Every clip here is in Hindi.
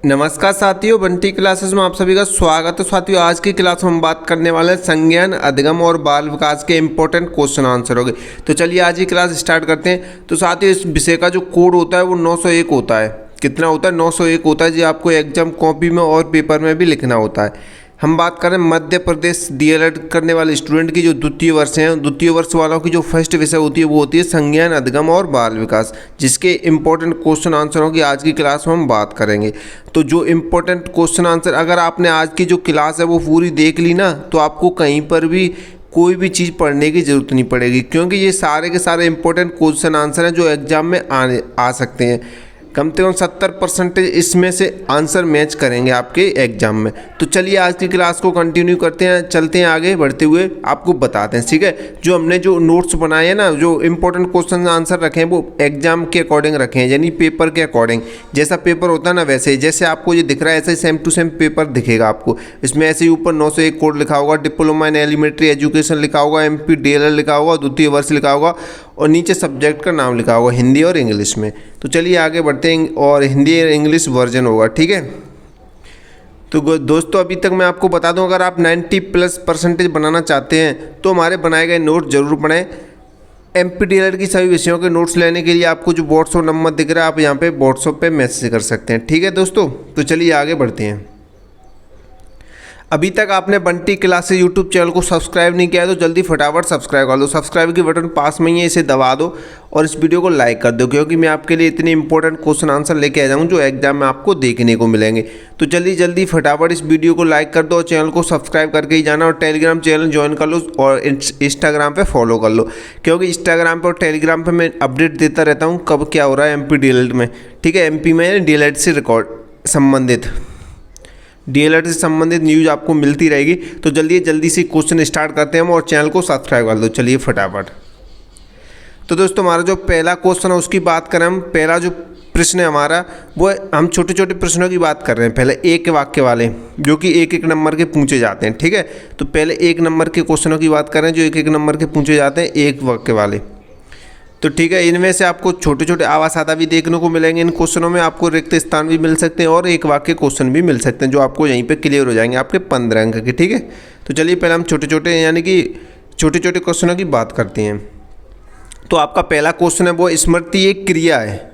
नमस्कार साथियों, बंटी क्लासेस में आप सभी का स्वागत है। साथियों, आज की क्लास में हम बात करने वाले हैं संज्ञान, अधिगम और बाल विकास के इंपॉर्टेंट क्वेश्चन आंसर होंगे। तो चलिए आज की क्लास स्टार्ट करते हैं। तो साथियों, इस विषय का जो कोड होता है वो 901 होता है। कितना होता है? 901 होता है। जी आपको एग्जाम कॉपी में और पेपर में भी लिखना होता है। हम बात करें मध्य प्रदेश डीएलएड करने वाले स्टूडेंट की जो द्वितीय वर्ष हैं, द्वितीय वर्ष वालों की जो फर्स्ट विषय होती है वो होती है संज्ञान, अधिगम और बाल विकास, जिसके इंपॉर्टेंट क्वेश्चन आंसरों की आज की क्लास में हम बात करेंगे। तो जो इंपॉर्टेंट क्वेश्चन आंसर, अगर आपने आज की जो क्लास है वो पूरी देख ली ना, तो आपको कहीं पर भी कोई भी चीज़ पढ़ने की ज़रूरत नहीं पड़ेगी, क्योंकि ये सारे के सारे इंपॉर्टेंट क्वेश्चन आंसर हैं जो एग्जाम में आ सकते हैं। कम से कम 70% इसमें से आंसर मैच करेंगे आपके एग्जाम में। तो चलिए आज की क्लास को कंटिन्यू करते हैं, चलते हैं आगे बढ़ते हुए, आपको बताते हैं। ठीक है, जो हमने जो नोट्स बनाए हैं ना, जो इंपॉर्टेंट क्वेश्चन आंसर रखे हैं वो एग्जाम के अकॉर्डिंग रखे हैं, यानी पेपर के अकॉर्डिंग। जैसा पेपर होता है ना वैसे ही, जैसे आपको ये दिख रहा है ऐसे ही सेम टू सेम पेपर दिखेगा आपको। इसमें ऐसे ही ऊपर 901 कोड लिखा होगा, डिप्लोमा इन एलिमेंट्री एजुकेशन लिखा होगा, MP DLL लिखा होगा, द्वितीय वर्ष लिखा होगा, और नीचे सब्जेक्ट का नाम लिखा होगा हिंदी और इंग्लिश में। तो चलिए आगे बढ़ते हैं, और हिंदी और इंग्लिश वर्जन होगा। ठीक है, तो दोस्तों अभी तक मैं आपको बता दूं, अगर आप 90+% बनाना चाहते हैं तो हमारे बनाए गए नोट जरूर पढ़ें। MP DLL की सभी विषयों के नोट्स लेने के लिए आपको जो व्हाट्सएप नंबर दिख रहा है, आप यहाँ पे व्हाट्सएप पे मैसेज कर सकते हैं। ठीक है दोस्तों, तो चलिए आगे बढ़ते हैं। अभी तक आपने बंटी क्लासेस यूट्यूब चैनल को सब्सक्राइब नहीं किया है तो जल्दी फटाफट सब्सक्राइब कर दो। सब्सक्राइब की बटन पास में ही है, इसे दबा दो और इस वीडियो को लाइक कर दो, क्योंकि मैं आपके लिए इतने इंपॉर्टेंट क्वेश्चन आंसर लेके आ जाऊँ जो एग्जाम में आपको देखने को मिलेंगे। तो जल्दी फटाफट इस वीडियो को लाइक कर दो और चैनल को सब्सक्राइब करके ही जाना, और टेलीग्राम चैनल ज्वाइन कर लो और इंस्टाग्राम पर फॉलो कर लो, क्योंकि इंस्टाग्राम पर और टेलीग्राम पर मैं अपडेट देता रहता हूँ कब क्या हो रहा है MP DLL में। ठीक है, MP में DLL से DLL से संबंधित न्यूज़ आपको मिलती रहेगी। तो जल्दी से क्वेश्चन स्टार्ट करते हैं हम, और चैनल को सब्सक्राइब कर दो। चलिए फटाफट। तो दोस्तों हमारा जो पहला क्वेश्चन है उसकी बात करें हम। पहला जो प्रश्न है हमारा वो, हम छोटे छोटे प्रश्नों की बात कर रहे हैं। पहले एक वाक्य वाले, जो कि एक नंबर के पूछे जाते हैं। ठीक है, तो पहले 1 नंबर के क्वेश्चनों की बात कर रहे हैं जो एक नंबर के पूछे जाते हैं, एक वाक्य वाले। तो ठीक है, इनमें से आपको छोटे छोटे आवास आधा भी देखने को मिलेंगे। इन क्वेश्चनों में आपको रिक्त स्थान भी मिल सकते हैं और एक वाक्य क्वेश्चन भी मिल सकते हैं, जो आपको यहीं पे क्लियर हो जाएंगे आपके 15 अंक के। ठीक है, तो चलिए पहले हम छोटे छोटे छोटे क्वेश्चनों की बात करते हैं। तो आपका पहला क्वेश्चन है वो, स्मृति एक क्रिया है।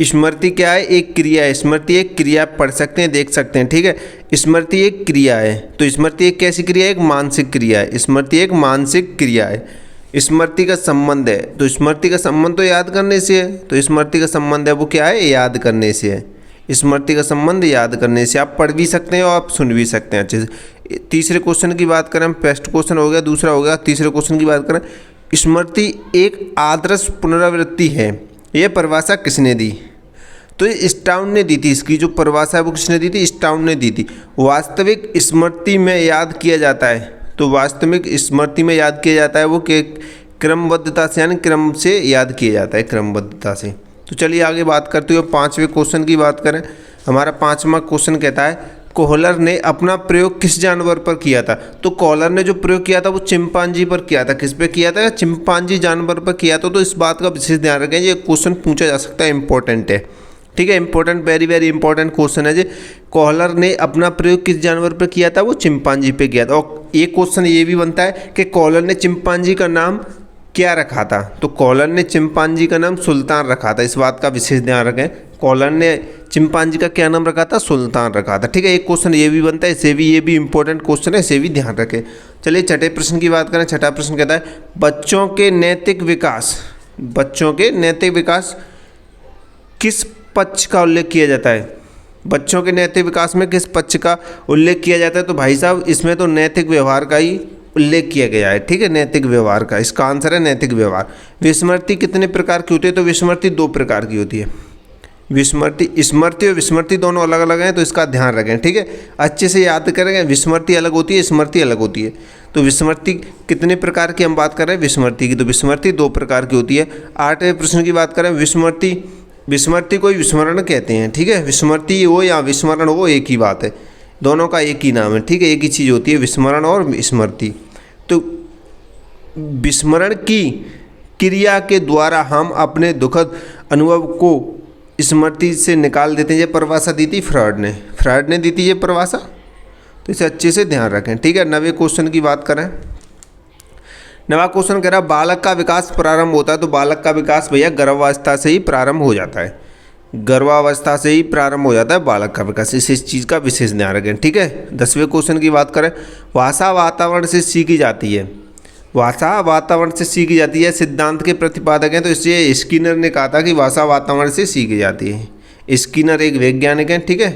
स्मृति क्या है? एक क्रिया है। स्मृति एक क्रिया, पढ़ सकते हैं, देख सकते हैं। ठीक है, स्मृति एक क्रिया है। तो स्मृति एक कैसी क्रिया है? एक मानसिक क्रिया है। स्मृति एक मानसिक क्रिया है। स्मृति का संबंध है, तो स्मृति का संबंध तो याद करने से है। तो स्मृति का संबंध है वो क्या है? याद करने से है। स्मृति का संबंध याद करने से। आप पढ़ भी सकते हैं और आप सुन भी सकते हैं अच्छे से। तीसरे क्वेश्चन की बात करें, फर्स्ट क्वेश्चन हो गया, दूसरा हो गया। तीसरे क्वेश्चन की बात करें, स्मृति एक आदर्श पुनरावृत्ति है। यह परिभाषा किसने दी? तो ये स्टाउन ने दी थी। इसकी जो परिभाषा है वो किसने दी थी? स्टाउन ने दी थी। वास्तविक स्मृति में याद किया जाता है। तो वास्तविक स्मृति में याद किया जाता है वो कि क्रमबद्धता से, यानी क्रम से याद किया जाता है, क्रमबद्धता से। तो चलिए आगे बात करते हुए 5वें क्वेश्चन की बात करें। हमारा 5वां क्वेश्चन कहता है, कोहलर ने अपना प्रयोग किस जानवर पर किया था? तो कोहलर ने जो प्रयोग किया था वो चिंपांजी पर किया था। किस पे किया था? चिंपांजी जानवर पर किया था। तो इस बात का विशेष ध्यान रखें, ये क्वेश्चन पूछा जा सकता है, इंपॉर्टेंट है। ठीक है, इंपॉर्टेंट, वेरी इंपॉर्टेंट क्वेश्चन है जी। कोहलर ने अपना प्रयोग किस जानवर पर किया था? वो चिंपांजी पे किया था। और एक क्वेश्चन ये भी बनता है कि कोहलर ने चिंपांजी का नाम क्या रखा था? तो कोहलर ने चिंपांजी का नाम सुल्तान रखा था। इस बात का विशेष ध्यान रखें, कोहलर ने चिंपांजी का क्या नाम रखा था? सुल्तान रखा था। ठीक है, एक क्वेश्चन ये भी बनता है, ये भी इंपॉर्टेंट क्वेश्चन है, इसे भी ध्यान रखें। चलिए छठे प्रश्न की बात करें। छठा प्रश्न कहता है, बच्चों के नैतिक विकास किस पक्ष का उल्लेख किया जाता है? बच्चों के नैतिक विकास में किस पक्ष का उल्लेख किया जाता है? तो भाई साहब इसमें तो नैतिक व्यवहार का ही उल्लेख किया गया है। ठीक है, नैतिक व्यवहार का, इसका आंसर है नैतिक व्यवहार। विस्मृति कितने प्रकार की होती है? तो विस्मृति 2 प्रकार की होती है। स्मृति और विस्मृति दोनों अलग अलग हैं, तो इसका ध्यान रखें। ठीक है, अच्छे से याद करेंगे। विस्मृति अलग होती है, स्मृति अलग होती है। तो विस्मृति कितने प्रकार की हम बात कर रहे हैं? विस्मृति की। तो विस्मृति 2 प्रकार की होती है। 8वें प्रश्न की बात करें, विस्मृति को विस्मरण कहते हैं। ठीक है, विस्मृति हो या विस्मरण हो एक ही बात है, दोनों का एक ही नाम है। ठीक है, एक ही चीज़ होती है, विस्मरण और स्मृति। तो विस्मरण की क्रिया के द्वारा हम अपने दुखद अनुभव को स्मृति से निकाल देते हैं। ये परिभाषा दी थी फ्रॉड ने दी थी ये परिभाषा, तो इसे अच्छे से ध्यान रखें, ठीक है। 9वें क्वेश्चन की बात करें। 9वां क्वेश्चन कह रहा बालक का विकास प्रारंभ होता है, तो बालक का विकास भैया गर्भावस्था से ही प्रारंभ हो जाता है, गर्भावस्था से ही प्रारंभ हो जाता है बालक का विकास। इस चीज़ का विशेष ध्यान रखें, ठीक है। 10वें क्वेश्चन की बात करें। भाषा वातावरण से सीखी जाती है, भाषा वातावरण से सीखी जाती है सिद्धांत के प्रतिपादक हैं, तो इसलिए स्किनर ने कहा था कि भाषा वातावरण से सीखी जाती है। स्किनर एक वैज्ञानिक हैं, ठीक है,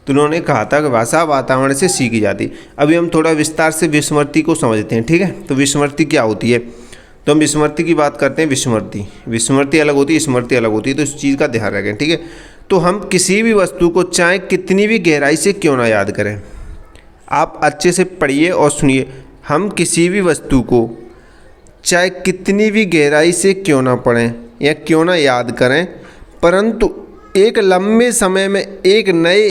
तो उन्होंने कहा था कि भाषा वातावरण से सीखी जाती है। अभी हम थोड़ा विस्तार से विस्मृति को समझते हैं, ठीक है। तो विस्मृति क्या होती है, तो हम विस्मृति की बात करते हैं। विस्मृति अलग होती है, स्मृति अलग होती है, तो इस चीज़ का ध्यान रखें, ठीक है। तो हम किसी भी वस्तु को चाहे कितनी भी गहराई से क्यों ना याद करें, आप अच्छे से पढ़िए और सुनिए, हम किसी भी वस्तु को चाहे कितनी भी गहराई से क्यों ना पढ़ें या क्यों ना याद करें, परंतु एक लंबे समय में एक नए,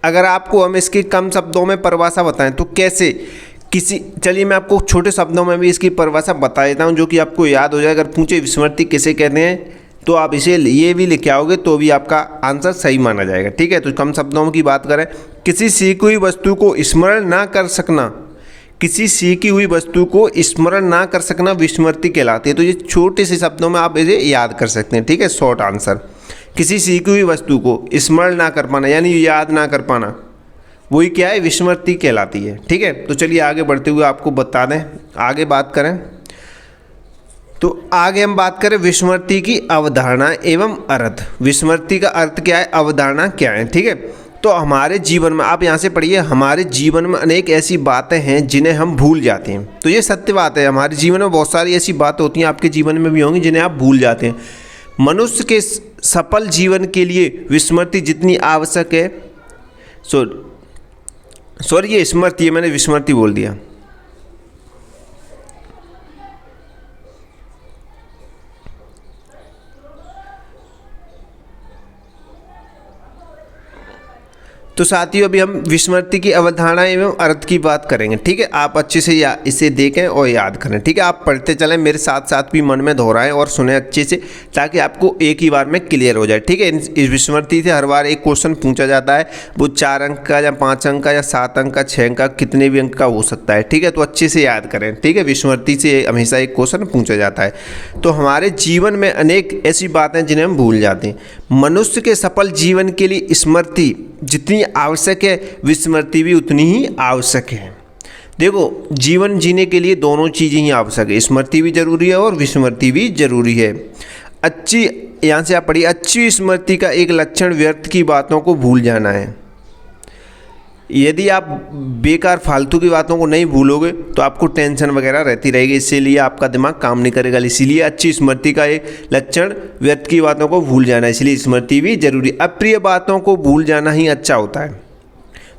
अगर आपको हम इसकी कम शब्दों में परिभाषा बताएं तो कैसे चलिए मैं आपको छोटे शब्दों में भी इसकी परिभाषा बता देता हूं जो कि आपको याद हो जाए। अगर पूछे विस्मृति किसे कहते हैं तो आप इसे ये भी लिख आओगे तो भी आपका आंसर सही माना जाएगा, ठीक है। तो कम शब्दों की बात करें, किसी सीखी हुई वस्तु को स्मरण ना कर सकना, किसी सीखी हुई वस्तु को स्मरण ना कर सकना विस्मृति कहलाती है। तो ये छोटे से शब्दों में आप इसे याद कर सकते हैं, ठीक है। शॉर्ट आंसर, किसी सीखी हुई वस्तु को स्मरण ना कर पाना यानी याद ना कर पाना, वही क्या है, विस्मृति कहलाती है, ठीक है। तो चलिए आगे बढ़ते हुए आपको बता दें, आगे बात करें तो आगे हम बात करें विस्मृति की अवधारणा एवं अर्थ। विस्मृति का अर्थ क्या है, अवधारणा क्या है, ठीक है। तो हमारे जीवन में, आप यहाँ से पढ़िए, हमारे जीवन में अनेक ऐसी बातें हैं जिन्हें हम भूल जाते हैं। तो ये सत्य बात है, हमारे जीवन में बहुत सारी ऐसी बातें होती हैं, आपके जीवन में भी होंगी जिन्हें आप भूल जाते हैं। मनुष्य के सफल जीवन के लिए विस्मृति जितनी आवश्यक है, सॉरी ये स्मृति है, मैंने विस्मृति बोल दिया। तो साथियों अभी हम विस्मृति की अवधारणा एवं अर्थ की बात करेंगे, ठीक है। आप अच्छे से इसे देखें और याद करें, ठीक है। आप पढ़ते चलें, मेरे साथ साथ भी मन में दोहराएं और सुने अच्छे से, ताकि आपको एक ही बार में क्लियर हो जाए, ठीक है। इस विस्मृति से हर बार एक क्वेश्चन पूछा जाता है, वो 4 अंक का या 5 अंक का या 7 अंक का, 6 अंक का, कितने भी अंक का हो सकता है, ठीक है। तो अच्छे से याद करें, ठीक है। विस्मृति से हमेशा एक क्वेश्चन पूछा जाता है। तो हमारे जीवन में अनेक ऐसी बातें जिन्हें हम भूल जाते हैं। मनुष्य के सफल जीवन के लिए स्मृति जितनी आवश्यक है, विस्मृति भी उतनी ही आवश्यक है। देखो, जीवन जीने के लिए दोनों चीज़ें ही आवश्यक है, स्मृति भी जरूरी है और विस्मृति भी जरूरी है। अच्छी, यहाँ से आप पढ़िए, अच्छी स्मृति का एक लक्षण व्यर्थ की बातों को भूल जाना है। यदि आप बेकार फालतू की बातों को नहीं भूलोगे तो आपको टेंशन वगैरह रहती रहेगी, इसीलिए आपका दिमाग काम नहीं करेगा। इसीलिए अच्छी स्मृति का एक लक्षण व्यर्थ की बातों को भूल जाना है, इसलिए स्मृति भी जरूरी। अप्रिय बातों को भूल जाना ही अच्छा होता है।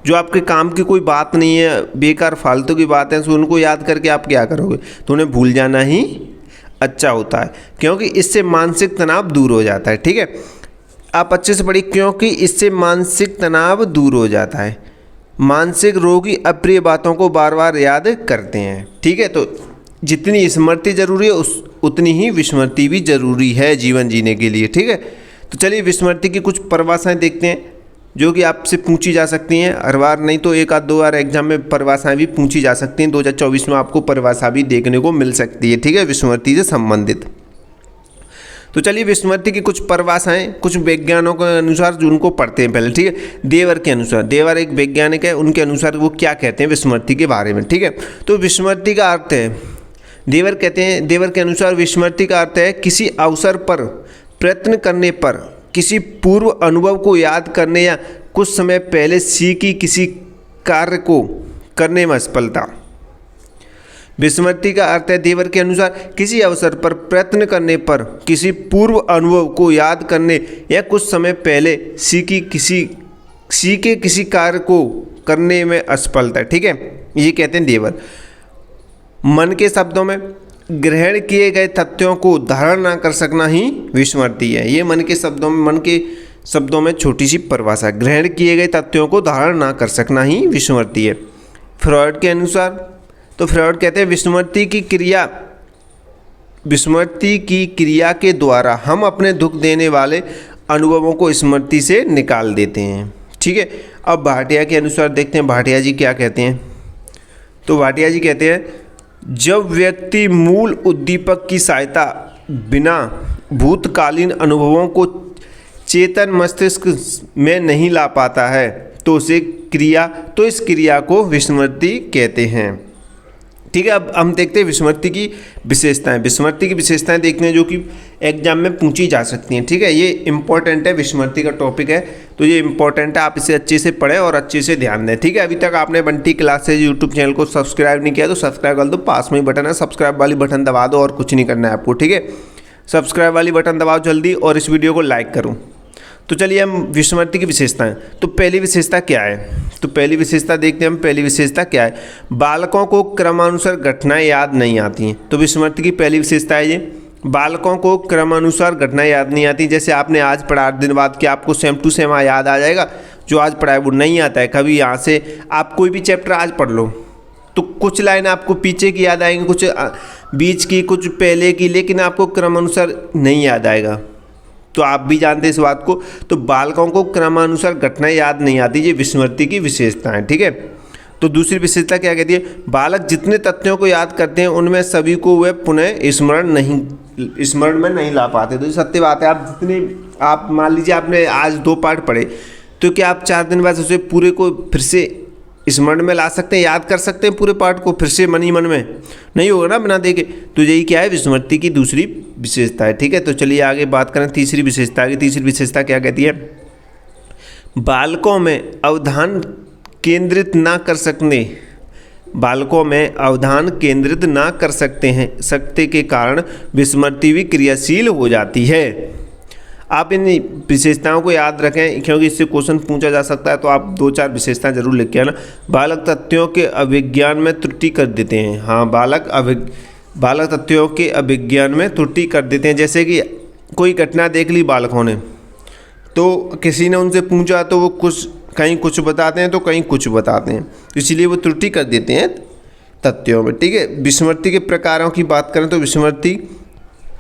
जो आपके काम की कोई बात नहीं है, बेकार फालतू की बात है, तो उनको याद करके आप क्या करोगे, तो उन्हें भूल जाना ही अच्छा होता है, क्योंकि इससे मानसिक तनाव दूर हो जाता है, ठीक है। आप अच्छे से पढ़िए, क्योंकि इससे मानसिक तनाव दूर हो जाता है। मानसिक रोगी अप्रिय बातों को बार बार याद करते हैं, ठीक है। तो जितनी स्मृति जरूरी है उतनी ही विस्मृति भी जरूरी है जीवन जीने के लिए, ठीक है। तो चलिए विस्मृति की कुछ परिभाषाएं देखते हैं जो कि आपसे पूछी जा सकती हैं हर बार, नहीं तो एक आध 2 बार एग्जाम में परिभाषाएं भी पूछी जा सकती हैं। 2024 में आपको परिभाषा भी देखने को मिल सकती है, ठीक है, विस्मृति से संबंधित। तो चलिए विस्मृति की कुछ परिभाषाएं कुछ वैज्ञानिकों के अनुसार जो उनको पढ़ते हैं पहले, ठीक है। देवर के अनुसार, देवर एक वैज्ञानिक है, उनके अनुसार वो क्या कहते हैं विस्मृति के बारे में, ठीक है। तो विस्मृति का अर्थ है, देवर कहते हैं, देवर के अनुसार विस्मृति का अर्थ है किसी अवसर पर प्रयत्न करने पर किसी पूर्व अनुभव को याद करने या कुछ समय पहले सीखी किसी कार्य को करने में असफलता। विस्मृति का अर्थ है देवर के अनुसार किसी अवसर पर प्रयत्न करने पर किसी पूर्व अनुभव को याद करने या कुछ समय पहले सीखे किसी कार्य को करने में असफलता, ठीक है, ये कहते हैं देवर। मन के शब्दों में ग्रहण किए गए तथ्यों को धारण ना कर सकना ही विस्मृति है। ये मन के शब्दों में छोटी सी परिभाषा, ग्रहण किए गए तथ्यों को धारण ना कर सकना ही विस्मृति है। फ्रॉइड के अनुसार, तो फ्रॉइड कहते हैं विस्मृति की क्रिया के द्वारा हम अपने दुख देने वाले अनुभवों को स्मृति से निकाल देते हैं। ठीक है, अब भाटिया के अनुसार देखते हैं भाटिया जी क्या कहते हैं। तो भाटिया जी कहते हैं जब व्यक्ति मूल उद्दीपक की सहायता बिना भूतकालीन अनुभवों को चेतन मस्तिष्क में नहीं ला पाता है तो इस क्रिया को विस्मृति कहते हैं। ठीक है, अब हम देखते हैं विस्मृति की विशेषताएं। विस्मृति की विशेषताएं देखते हैं जो कि एग्जाम में पूछी जा सकती हैं। ठीक है, ये इंपॉर्टेंट है, विस्मृति का टॉपिक है तो ये इंपॉर्टेंट है, आप इसे अच्छे से पढ़ें और अच्छे से ध्यान दें। ठीक है, अभी तक आपने बंटी क्लासेज यूट्यूब चैनल को सब्सक्राइब नहीं किया तो सब्सक्राइब कर दो, पास में ही बटन है सब्सक्राइब वाली बटन दबा दो और कुछ नहीं करना है आपको। ठीक है, सब्सक्राइब वाली बटन दबाओ जल्दी और इस वीडियो को लाइक करो। तो चलिए हम विस्मृति की विशेषताएं। तो पहली विशेषता क्या है, तो पहली विशेषता देखते हैं हम। पहली विशेषता क्या है, बालकों को क्रमानुसार घटनाएं याद नहीं आती हैं। तो विस्मृति की पहली विशेषता है ये, बालकों को क्रमानुसार घटनाएं याद नहीं आती। जैसे आपने आज पढ़ा 8 दिन बाद क्या आपको सेम टू सेम याद आ जाएगा, जो आज पढ़ा है वो नहीं आता है। कभी यहाँ से आप कोई भी चैप्टर आज पढ़ लो तो कुछ लाइन आपको पीछे की याद आएंगी, कुछ बीच की, कुछ पहले की, लेकिन आपको क्रमानुसार नहीं याद आएगा। तो आप भी जानते हैं इस बात को। तो बालकों को क्रमानुसार घटनाएं याद नहीं आती, ये विस्मृति की विशेषता है। ठीक है, तो दूसरी विशेषता क्या कहती है, बालक जितने तथ्यों को याद करते हैं उनमें सभी को वे पुनः स्मरण में नहीं ला पाते। तो सत्य बात है, आप मान लीजिए आपने आज 2 पाठ पढ़े तो क्या आप 4 दिन बाद उसे पूरे को फिर से स्मरण में ला सकते हैं, याद कर सकते हैं पूरे पाठ को फिर से मन ही मन में? नहीं होगा ना बिना देखे। तो यही क्या है, विस्मृति की दूसरी विशेषता है। ठीक है, तो चलिए आगे बात करें तीसरी विशेषता की। तीसरी विशेषता क्या कहती है, बालकों में अवधान केंद्रित ना कर सकते के कारण विस्मृति भी क्रियाशील हो जाती है। आप इन विशेषताओं को याद रखें क्योंकि इससे क्वेश्चन पूछा जा सकता है, तो आप 2-4 विशेषताएं जरूर लिख के आना। बालक तथ्यों के अभिज्ञान में त्रुटि कर देते हैं। हाँ, बालक तथ्यों के अभिज्ञान में त्रुटि कर देते हैं। जैसे कि कोई घटना देख ली बालकों ने, तो किसी ने उनसे पूछा तो वो कहीं कुछ बताते हैं तो कहीं कुछ बताते हैं, इसलिए वो त्रुटि कर देते हैं तथ्यों में। ठीक है, विस्मृति के प्रकारों की बात करें तो विस्मृति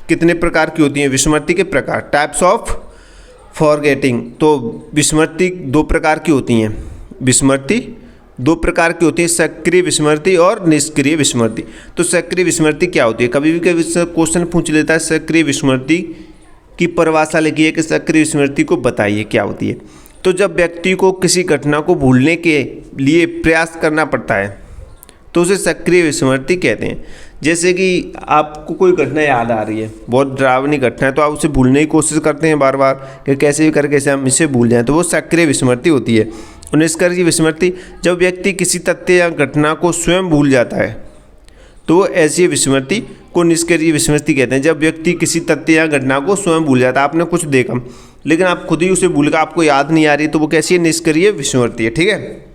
कितने प्रकार की होती हैं, विस्मृति के प्रकार, टाइप्स ऑफ फॉरगेटिंग। तो विस्मृति 2 प्रकार की होती हैं। विस्मृति 2 प्रकार की होती है, सक्रिय विस्मृति और निष्क्रिय विस्मृति। तो सक्रिय विस्मृति क्या होती है, कभी भी क्वेश्चन पूछ लेता है सक्रिय विस्मृति की परिभाषा लिखिए कि सक्रिय विस्मृति को बताइए क्या होती है। तो जब व्यक्ति को किसी घटना को भूलने के लिए प्रयास करना पड़ता है तो उसे सक्रिय विस्मृति कहते हैं। जैसे कि आपको कोई घटना याद आ रही है, बहुत डरावनी घटना है, तो आप उसे भूलने की कोशिश करते हैं बार बार कि कैसे भी करके कैसे हम इसे भूल जाएं, तो वो सक्रिय विस्मृति होती है। और निष्क्रिय विस्मृति, जब व्यक्ति किसी तथ्य या घटना को स्वयं भूल जाता है तो वो ऐसी विस्मृति को निष्क्रिय विस्मृति कहते हैं। जब व्यक्ति किसी तथ्य या घटना को स्वयं भूल जाता है, आपने कुछ देखा लेकिन आप खुद ही उसे भूल गए, आपको याद नहीं आ रही, तो वो कैसी है, निष्क्रिय विस्मृति है। ठीक है,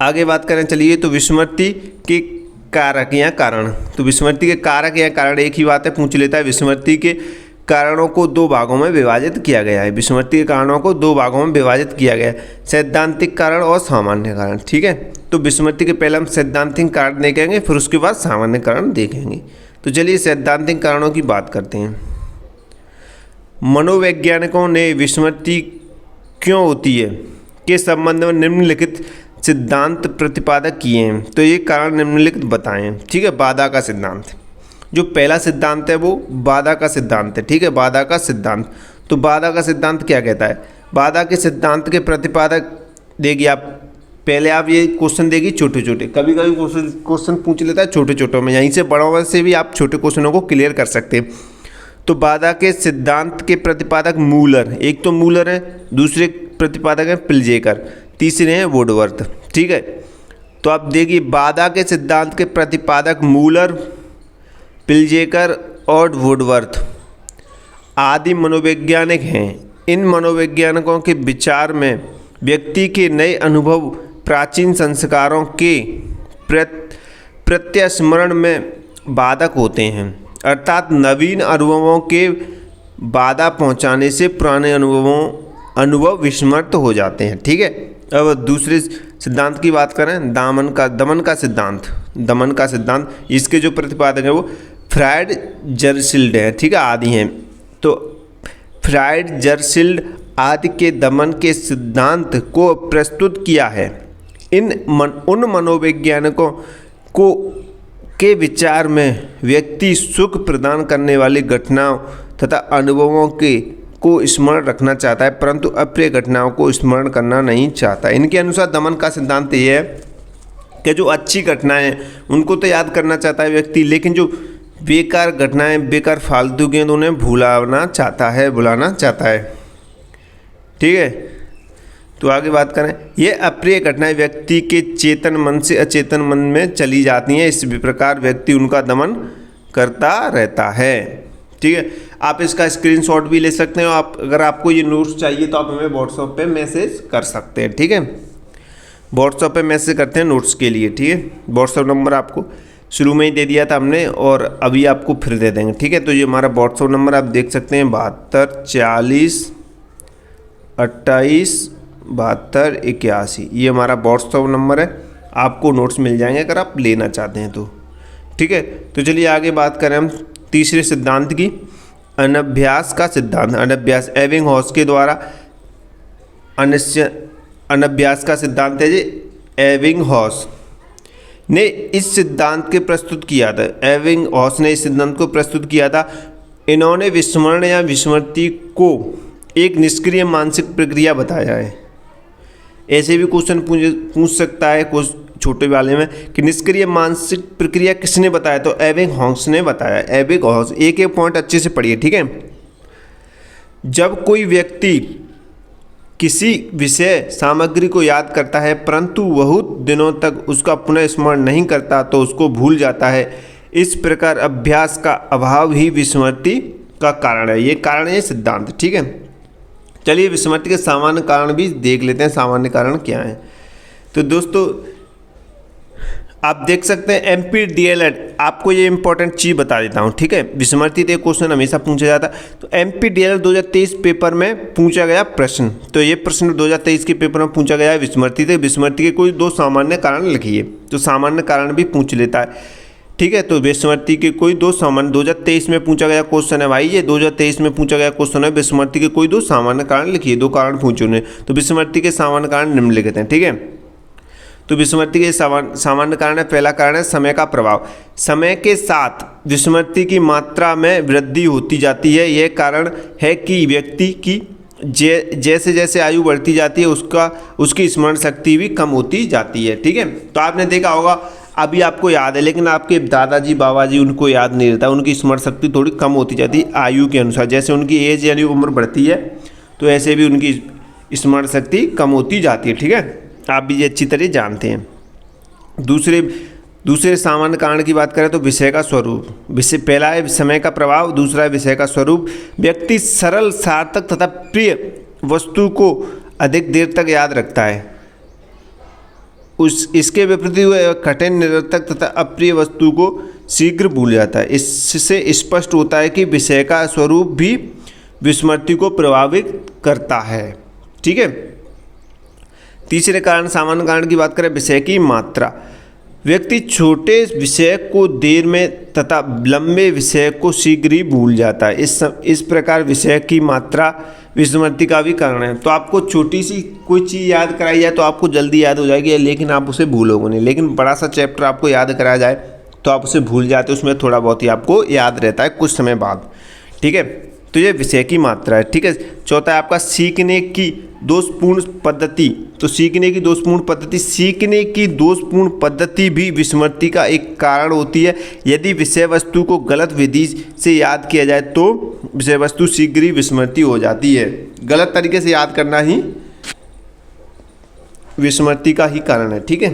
आगे बात करें चलिए। तो विस्मृति के कारक या कारण, तो विस्मृति के कारक या कारण एक ही बात है, पूछ लेता है। विस्मृति के कारणों को 2 भागों में विभाजित किया गया है। विस्मृति के कारणों को 2 भागों में विभाजित किया गया है, सैद्धांतिक कारण और सामान्य कारण। ठीक है, तो विस्मृति के पहले हम सैद्धांतिक कारण देखेंगे, फिर उसके बाद सामान्य कारण देखेंगे। तो चलिए सैद्धांतिक कारणों की बात करते हैं। मनोवैज्ञानिकों ने विस्मृति क्यों होती है के संबंध में निम्नलिखित सिद्धांत प्रतिपादक किए हैं। तो ये कारण निम्नलिखित बताएं। ठीक है, बाधा का सिद्धांत, जो पहला सिद्धांत है वो बाधा का सिद्धांत है। ठीक है, बाधा का सिद्धांत। तो बाधा का सिद्धांत क्या कहता है, बाधा के सिद्धांत के प्रतिपादक देगी आप पहले आप ये क्वेश्चन देगी छोटे छोटे, कभी कभी क्वेश्चन पूछ लेता है छोटे छोटों में, यहीं से बड़ों से भी आप छोटे क्वेश्चनों को क्लियर कर सकते हैं। तो बाधा के सिद्धांत के प्रतिपादक मूलर, एक तो मूलर है, दूसरे प्रतिपादक है पिलजेकर, तीसरे हैं वुडवर्थ। ठीक है, तो आप देखिए बाधा के सिद्धांत के प्रतिपादक मूलर, पिलजेकर और वुडवर्थ आदि मनोवैज्ञानिक हैं। इन मनोवैज्ञानिकों के विचार में व्यक्ति के नए अनुभव प्राचीन संस्कारों के प्रत्यास्मरण में बाधक होते हैं, अर्थात नवीन अनुभवों के बाधा पहुंचाने से पुराने अनुभव विस्मृत हो जाते हैं। ठीक है, अब दूसरे सिद्धांत की बात करें, दमन का सिद्धांत, इसके जो प्रतिपादक है वो फ्रायड जर्सिल्ड है। ठीक है, आदि हैं। तो फ्राइड, जर्सिल्ड आदि के दमन के सिद्धांत को प्रस्तुत किया है। उन मनोवैज्ञानिकों को के विचार में व्यक्ति सुख प्रदान करने वाली घटनाओं तथा अनुभवों को स्मरण रखना चाहता है, परंतु अप्रिय घटनाओं को स्मरण करना नहीं चाहता। इनके अनुसार दमन का सिद्धांत ये है कि जो अच्छी घटनाएं उनको तो याद करना चाहता है व्यक्ति, लेकिन जो बेकार घटनाएं, बेकार फालतू की तो उन्हें भुलाना चाहता है। ठीक है, तो आगे बात करें, ये अप्रिय घटनाएं व्यक्ति के चेतन मन से अचेतन मन में चली जाती हैं, इस प्रकार व्यक्ति उनका दमन करता रहता है। ठीक है, आप इसका स्क्रीनशॉट भी ले सकते हैं। आप अगर आपको ये नोट्स चाहिए तो आप हमें व्हाट्सएप पे मैसेज कर सकते हैं। ठीक है, व्हाट्सएप पे मैसेज करते हैं नोट्स के लिए। ठीक है, व्हाट्सएप नंबर आपको शुरू में ही दे दिया था हमने और अभी आपको फिर दे देंगे। ठीक है, तो ये हमारा व्हाट्सएप नंबर आप देख सकते हैं 72 40 28 72 81। ये हमारा व्हाट्सएप नंबर है, आपको नोट्स मिल जाएंगे अगर आप लेना चाहते हैं तो। ठीक है, तो चलिए आगे बात करें हम तीसरे सिद्धांत की, अनभ्यास का सिद्धांत। अनभ्यास एबिंगहॉस के द्वारा अनभ्यास का सिद्धांत है जी। एबिंगहॉस ने इस सिद्धांत के प्रस्तुत किया था। एबिंगहॉस ने इस सिद्धांत को प्रस्तुत किया था। इन्होंने विस्मरण या विस्मृति को एक निष्क्रिय मानसिक प्रक्रिया बताया है। ऐसे भी क्वेश्चन पूछ सकता है कुछ छोटे वाले में कि निष्क्रिय मानसिक प्रक्रिया किसने बताया, तो एबिंगहॉस ने बताया। एबिंगहॉस एक पॉइंट अच्छे से पढ़िए। ठीक है, जब कोई व्यक्ति किसी विषय सामग्री को याद करता है परंतु बहुत दिनों तक उसका पुनः स्मरण नहीं करता तो उसको भूल जाता है। इस प्रकार अभ्यास का अभाव ही विस्मृति का कारण है। ये कारण है सिद्धांत। ठीक है, चलिए विस्मृति के सामान्य कारण भी देख लेते हैं। सामान्य कारण क्या है, तो दोस्तों आप देख सकते हैं MPDL आपको ये इंपॉर्टेंट चीज़ बता देता हूँ। ठीक है, विस्मृति तो क्वेश्चन हमेशा पूछा जाता है। तो MPDL 2023 पेपर में पूछा गया प्रश्न, तो ये प्रश्न 2023 के पेपर में पूछा गया है विस्मृति से। विस्मृति के कोई 2 सामान्य कारण लिखिए, तो सामान्य कारण भी पूछ लेता है। ठीक है, तो विस्मृति के कोई 2 सामान्य 2023 में पूछा गया क्वेश्चन है भाई, ये 2023 में पूछा गया क्वेश्चन है। विस्मृति के कोई 2 सामान्य कारण लिखिए, 2 कारण पूछे उन्हें। तो विस्मृति के सामान्य कारण निम्नलिखित हैं। ठीक है, तो विस्मृति के सामान्य कारण है, पहला कारण है समय का प्रभाव। समय के साथ विस्मृति की मात्रा में वृद्धि होती जाती है। यह कारण है कि व्यक्ति की जैसे जैसे आयु बढ़ती जाती है उसकी स्मरण शक्ति भी कम होती जाती है। ठीक है, तो आपने देखा होगा अभी आपको याद है, लेकिन आपके दादाजी बाबाजी उनको याद नहीं रहता, उनकी स्मरण शक्ति थोड़ी कम होती जाती है आयु के अनुसार। जैसे उनकी एज यानी उम्र बढ़ती है तो ऐसे भी उनकी स्मरण शक्ति कम होती जाती है। ठीक है, आप भी ये अच्छी तरह जानते हैं। दूसरे सामान्य कारण की बात करें तो विषय का स्वरूप। विषय पहला है समय का प्रभाव, दूसरा है विषय का स्वरूप। व्यक्ति सरल, सार्थक तथा प्रिय वस्तु को अधिक देर तक याद रखता है। इसके विपरीत कठिन, निरर्थक तथा अप्रिय वस्तु को शीघ्र भूल जाता है। इससे स्पष्ट होता है कि विषय का स्वरूप भी विस्मृति को प्रभावित करता है। ठीक है, तीसरे कारण, सामान्य कारण की बात करें, विषय की मात्रा। व्यक्ति छोटे विषय को देर में तथा लंबे विषय को शीघ्र ही भूल जाता है। इस प्रकार विषय की मात्रा विस्मृति का भी कारण है। तो आपको छोटी सी कोई चीज़ याद कराई जाए तो आपको जल्दी याद हो जाएगी, लेकिन आप उसे भूलोगे नहीं। लेकिन बड़ा सा चैप्टर आपको याद कराया जाए तो आप उसे भूल जाते, उसमें थोड़ा बहुत ही आपको याद रहता है कुछ समय बाद। ठीक है, तो ये विषय की मात्रा है। ठीक है, चौथा है आपका सीखने की दोषपूर्ण पद्धति। तो सीखने की दोषपूर्ण पद्धति भी विस्मृति का एक कारण होती है। यदि विषय वस्तु को गलत विधि से याद किया जाए तो विषय वस्तु शीघ्र ही विस्मृति हो जाती है। गलत तरीके से याद करना ही विस्मृति का ही कारण है। ठीक है,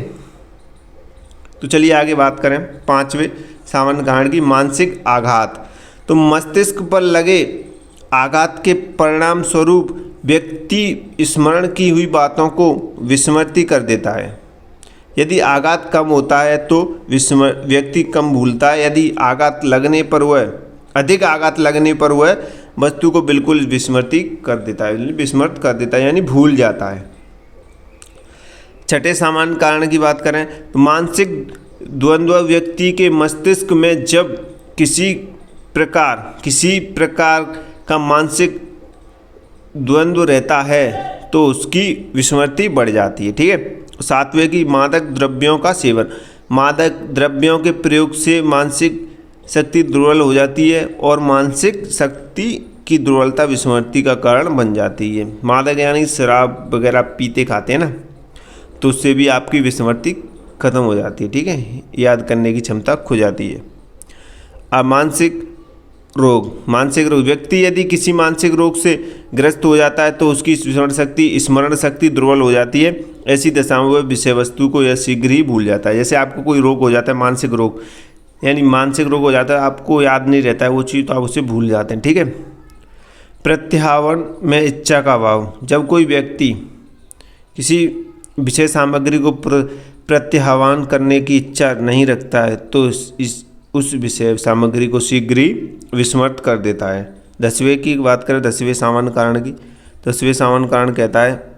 तो चलिए आगे बात करें पांचवें सामान्य कारण की, मानसिक आघात। तो मस्तिष्क पर लगे आघात के परिणाम स्वरूप व्यक्ति स्मरण की हुई बातों को विस्मृति कर देता है। यदि आघात कम होता है तो व्यक्ति कम भूलता है। यदि आघात लगने पर वह अधिक आघात लगने पर वह वस्तु को बिल्कुल विस्मृति कर देता है, विस्मृत कर देता है यानी भूल जाता है। छठे सामान्य कारण की बात करें तो मानसिक द्वंद्व। व्यक्ति के मस्तिष्क में जब किसी प्रकार का मानसिक द्वंद्व रहता है तो उसकी विस्मृति बढ़ जाती है। ठीक है। सातवें की मादक द्रव्यों का सेवन। मादक द्रव्यों के प्रयोग से मानसिक शक्ति दुर्बल हो जाती है और मानसिक शक्ति की दुर्बलता विस्मृति का कारण बन जाती है। मादक यानी शराब वगैरह पीते खाते हैं ना, तो उससे भी आपकी विस्मृति खत्म हो जाती है। ठीक है, याद करने की क्षमता खो जाती है। अब मानसिक रोग व्यक्ति यदि किसी मानसिक रोग से ग्रस्त हो जाता है तो उसकी स्मरण शक्ति दुर्बल हो जाती है। ऐसी दशा में वह विषय वस्तु को यह शीघ्र ही भूल जाता है। जैसे आपको कोई रोग हो जाता है, मानसिक रोग हो जाता है, आपको याद नहीं रहता है वो चीज़, तो आप उसे भूल जाते हैं। ठीक है। प्रत्याह्वान में इच्छा का अभाव। जब कोई व्यक्ति किसी विषय सामग्री को प्रत्याह्वान करने की इच्छा नहीं रखता है तो उस विषय सामग्री को शीघ्र ही विस्मृत कर देता है। 10वें की बात करें, 10वें सामान्य कारण की। 10वें सामान्य कारण कहता है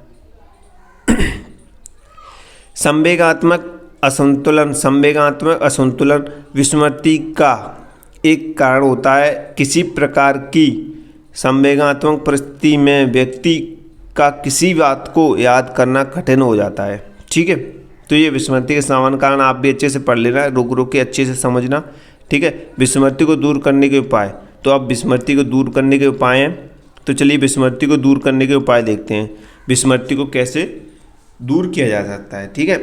संवेगात्मक असंतुलन विस्मृति का एक कारण होता है। किसी प्रकार की संवेगात्मक परिस्थिति में व्यक्ति का किसी बात को याद करना कठिन हो जाता है। ठीक है, तो ये विस्मृति के सामान्य कारण आप भी अच्छे से पढ़ लेना, रुक के अच्छे से समझना। ठीक है। विस्मृति को दूर करने के उपाय, तो अब विस्मृति को दूर करने के उपाय हैं, तो चलिए विस्मृति को दूर करने के उपाय देखते हैं। विस्मृति को कैसे दूर किया जा सकता है। ठीक है।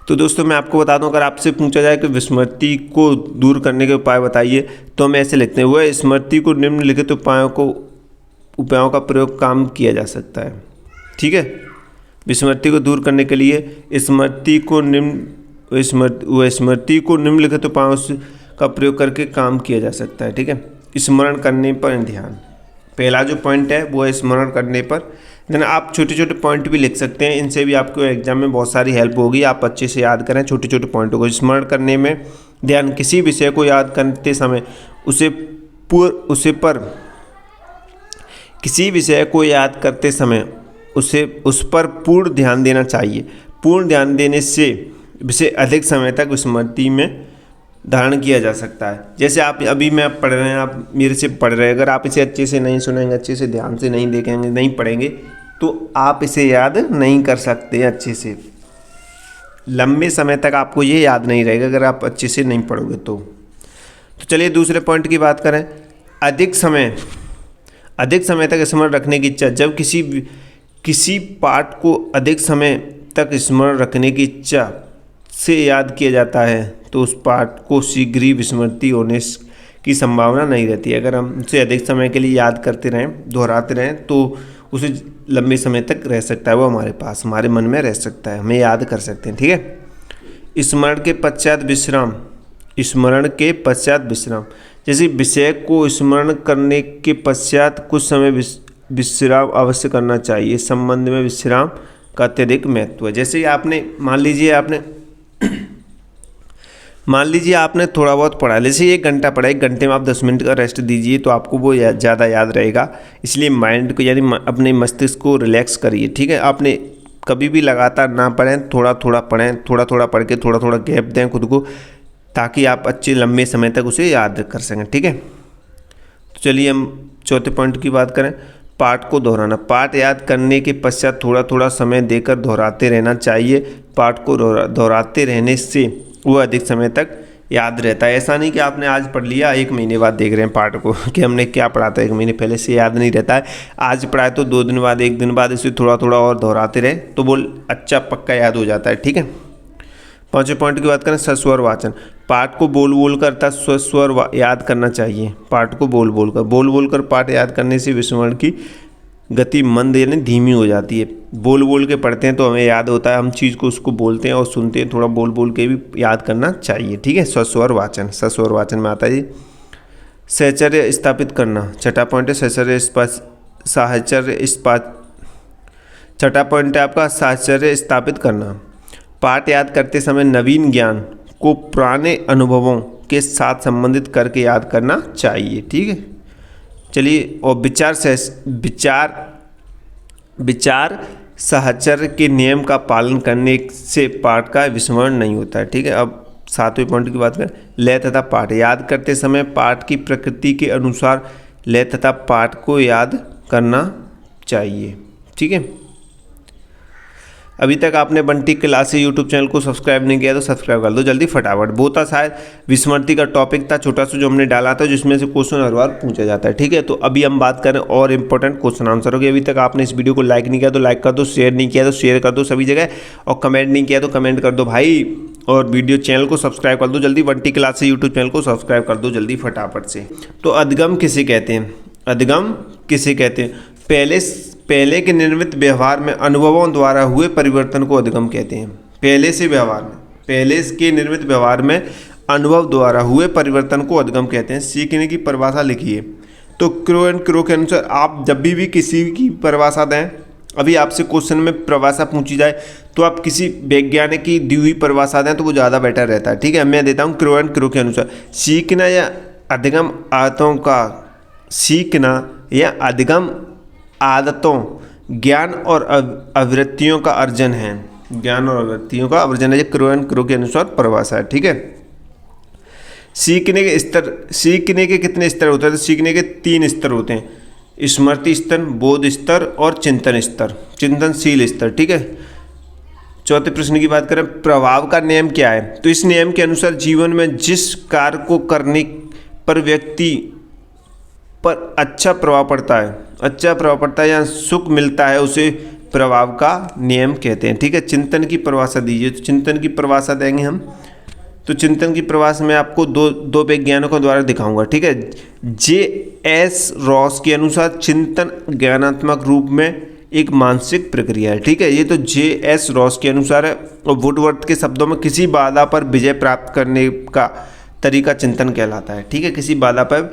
तो दोस्तों मैं आपको बता दूं, अगर आपसे पूछा जाए कि विस्मृति को दूर करने के उपाय बताइए, तो हम ऐसे लिखते हैं, वह स्मृति को निम्नलिखित उपायों का प्रयोग काम किया जा सकता है। ठीक है। विस्मृति को दूर करने के लिए स्मृति को निम्नलिखित उपायों का प्रयोग करके काम किया जा सकता है। ठीक है। स्मरण करने पर ध्यान। पहला जो पॉइंट है वो है स्मरण करने पर। देन आप छोटे छोटे पॉइंट भी लिख सकते हैं, इनसे भी आपको एग्जाम में बहुत सारी हेल्प होगी। आप अच्छे से याद करें छोटे छोटे पॉइंटों को। स्मरण करने में ध्यान, किसी विषय को याद करते समय उस पर पूर्ण ध्यान देना चाहिए। पूर्ण ध्यान देने से विषय अधिक समय तक स्मृति में धारण किया जा सकता है। जैसे आप अभी मैं पढ़ रहे हैं, आप मेरे से पढ़ रहे हैं, अगर आप इसे अच्छे से नहीं सुनेंगे, अच्छे से ध्यान से नहीं देखेंगे, नहीं पढ़ेंगे, तो आप इसे याद नहीं कर सकते अच्छे से। लंबे समय तक आपको ये याद नहीं रहेगा अगर आप अच्छे से नहीं पढ़ोगे तो चलिए दूसरे पॉइंट की बात करें। अधिक समय तक स्मरण रखने की इच्छा। जब किसी पाठ को अधिक समय तक स्मरण रखने की इच्छा से याद किया जाता है तो उस पाठ को शीघ्र ही विस्मृति होने की संभावना नहीं रहती। अगर हम उसे अधिक समय के लिए याद करते रहें, दोहराते रहें, तो उसे लंबे समय तक रह सकता है, वो हमारे पास, हमारे मन में रह सकता है, हमें याद कर सकते हैं। ठीक है। स्मरण के पश्चात विश्राम। जैसे विषय को स्मरण करने के पश्चात कुछ समय विश्राम अवश्य करना चाहिए। इस संबंध में विश्राम का अत्यधिक महत्व है। जैसे आपने मान लीजिए आपने थोड़ा बहुत पढ़ा, जैसे 1 घंटा पढ़ा, 1 घंटे में आप 10 मिनट का रेस्ट दीजिए तो आपको वो ज़्यादा याद रहेगा। इसलिए माइंड को यानी अपने मस्तिष्क को रिलैक्स करिए। ठीक है। आपने कभी भी लगातार ना पढ़ें, थोड़ा थोड़ा पढ़ें, थोड़ा थोड़ा पढ़ के थोड़ा थोड़ा गैप दें खुद को, ताकि आप अच्छे लंबे समय तक उसे याद कर सकें। ठीक है। तो चलिए हम चौथे पॉइंट की बात करें, पाठ को दोहराना। पाठ याद करने के पश्चात थोड़ा थोड़ा समय देकर दोहराते रहना चाहिए। पाठ को दोहराते रहने से वह अधिक समय तक याद रहता है। ऐसा नहीं कि आपने आज पढ़ लिया, 1 महीने बाद देख रहे हैं पाठ को कि हमने क्या पढ़ा था 1 महीने पहले, से याद नहीं रहता है। आज पढ़ाए तो 2 दिन बाद, 1 दिन बाद इसे थोड़ा थोड़ा और दोहराते रहे तो वो अच्छा पक्का याद हो जाता है। ठीक है। 5वें पॉइंट की बात करें, सस्वर वाचन। पाठ को बोल बोल कर तथा स्वस्वर याद करना चाहिए। पाठ को बोल बोल कर पाठ याद करने से विस्मरण की गति मंद यानी धीमी हो जाती है। बोल बोल के पढ़ते हैं तो हमें याद होता है, हम चीज़ को उसको बोलते हैं और सुनते हैं, थोड़ा बोल बोल के भी याद करना चाहिए। ठीक है। सस्वर वाचन में आता है साहचर्य स्थापित करना। छठा पॉइंट है छठा पॉइंट है आपका साहचर्य स्थापित करना। पाठ याद करते समय नवीन ज्ञान को पुराने अनुभवों के साथ संबंधित करके याद करना चाहिए। ठीक है। चलिए, और विचार साहचर्य के नियम का पालन करने से पाठ का विस्मरण नहीं होता है। ठीक है। अब 7वें पॉइंट की बात करें, लय तथा पाठ। याद करते समय पाठ की प्रकृति के अनुसार लय तथा पाठ को याद करना चाहिए। ठीक है, अभी तक आपने बंटी क्लासेस यूट्यूब चैनल को सब्सक्राइब नहीं किया तो सब्सक्राइब कर दो जल्दी फटाफट। वो था शायद विस्मृति का टॉपिक था छोटा सा जो हमने डाला था, जिसमें से क्वेश्चन हर बार पूछा जाता है। ठीक है, तो अभी हम बात करें और इंपॉर्टेंट क्वेश्चन आंसर होगी। अभी तक आपने इस वीडियो को लाइक नहीं किया तो लाइक कर दो, शेयर नहीं किया तो शेयर कर दो सभी जगह, और कमेंट नहीं किया तो कमेंट कर दो भाई, और वीडियो चैनल को सब्सक्राइब कर दो जल्दी, बंटी क्लासेस यूट्यूब चैनल को सब्सक्राइब कर दो जल्दी फटाफट से। तो अधिगम किसे कहते हैं? अधिगम किसे कहते हैं? पहले के निर्मित व्यवहार में अनुभवों द्वारा हुए परिवर्तन को अधिगम कहते हैं। पहले के निर्मित व्यवहार में अनुभव द्वारा हुए परिवर्तन को अधिगम कहते हैं। सीखने की परिभाषा लिखिए। तो क्रो एंड क्रो के अनुसार आप जब भी किसी की परिभाषा दें, अभी आपसे क्वेश्चन में परिभाषा पूछी जाए तो आप किसी वैज्ञानिक की दी हुई परिभाषा दें तो वो ज़्यादा बेटर रहता है। ठीक है, मैं देता हूँ क्रो एंड क्रो के अनुसार, सीखना या अधिगम आदतों का सीखना या अधिगम आदतों ज्ञान और आवृत्तियों का अर्जन है। ज्ञान और आवृत्तियों का अर्जन है, क्रो एंड क्रो के अनुसार परिभाषा है। ठीक है, सीखने के कितने स्तर होते हैं? तो सीखने के 3 स्तर होते हैं, स्मृति स्तर, बोध स्तर और चिंतन स्तर, चिंतनशील स्तर। ठीक है, चौथे प्रश्न की बात करें, प्रभाव का नियम क्या है? तो इस नियम के अनुसार जीवन में जिस कार्य को करने पर व्यक्ति पर अच्छा प्रभाव पड़ता है या सुख मिलता है उसे प्रभाव का नियम कहते हैं। ठीक है, चिंतन की परिभाषा दीजिए। तो चिंतन की परिभाषा देंगे हम, तो चिंतन की परिभाषा में आपको दो वैज्ञानिकों द्वारा दिखाऊंगा। ठीक है, J.S. रॉस के अनुसार चिंतन ज्ञानात्मक रूप में एक मानसिक प्रक्रिया है। ठीक है, ये तो J.S. रॉस के अनुसार है, और वुडवर्थ के शब्दों में किसी बाधा पर विजय प्राप्त करने का तरीका चिंतन कहलाता है। ठीक है, किसी बाधा पर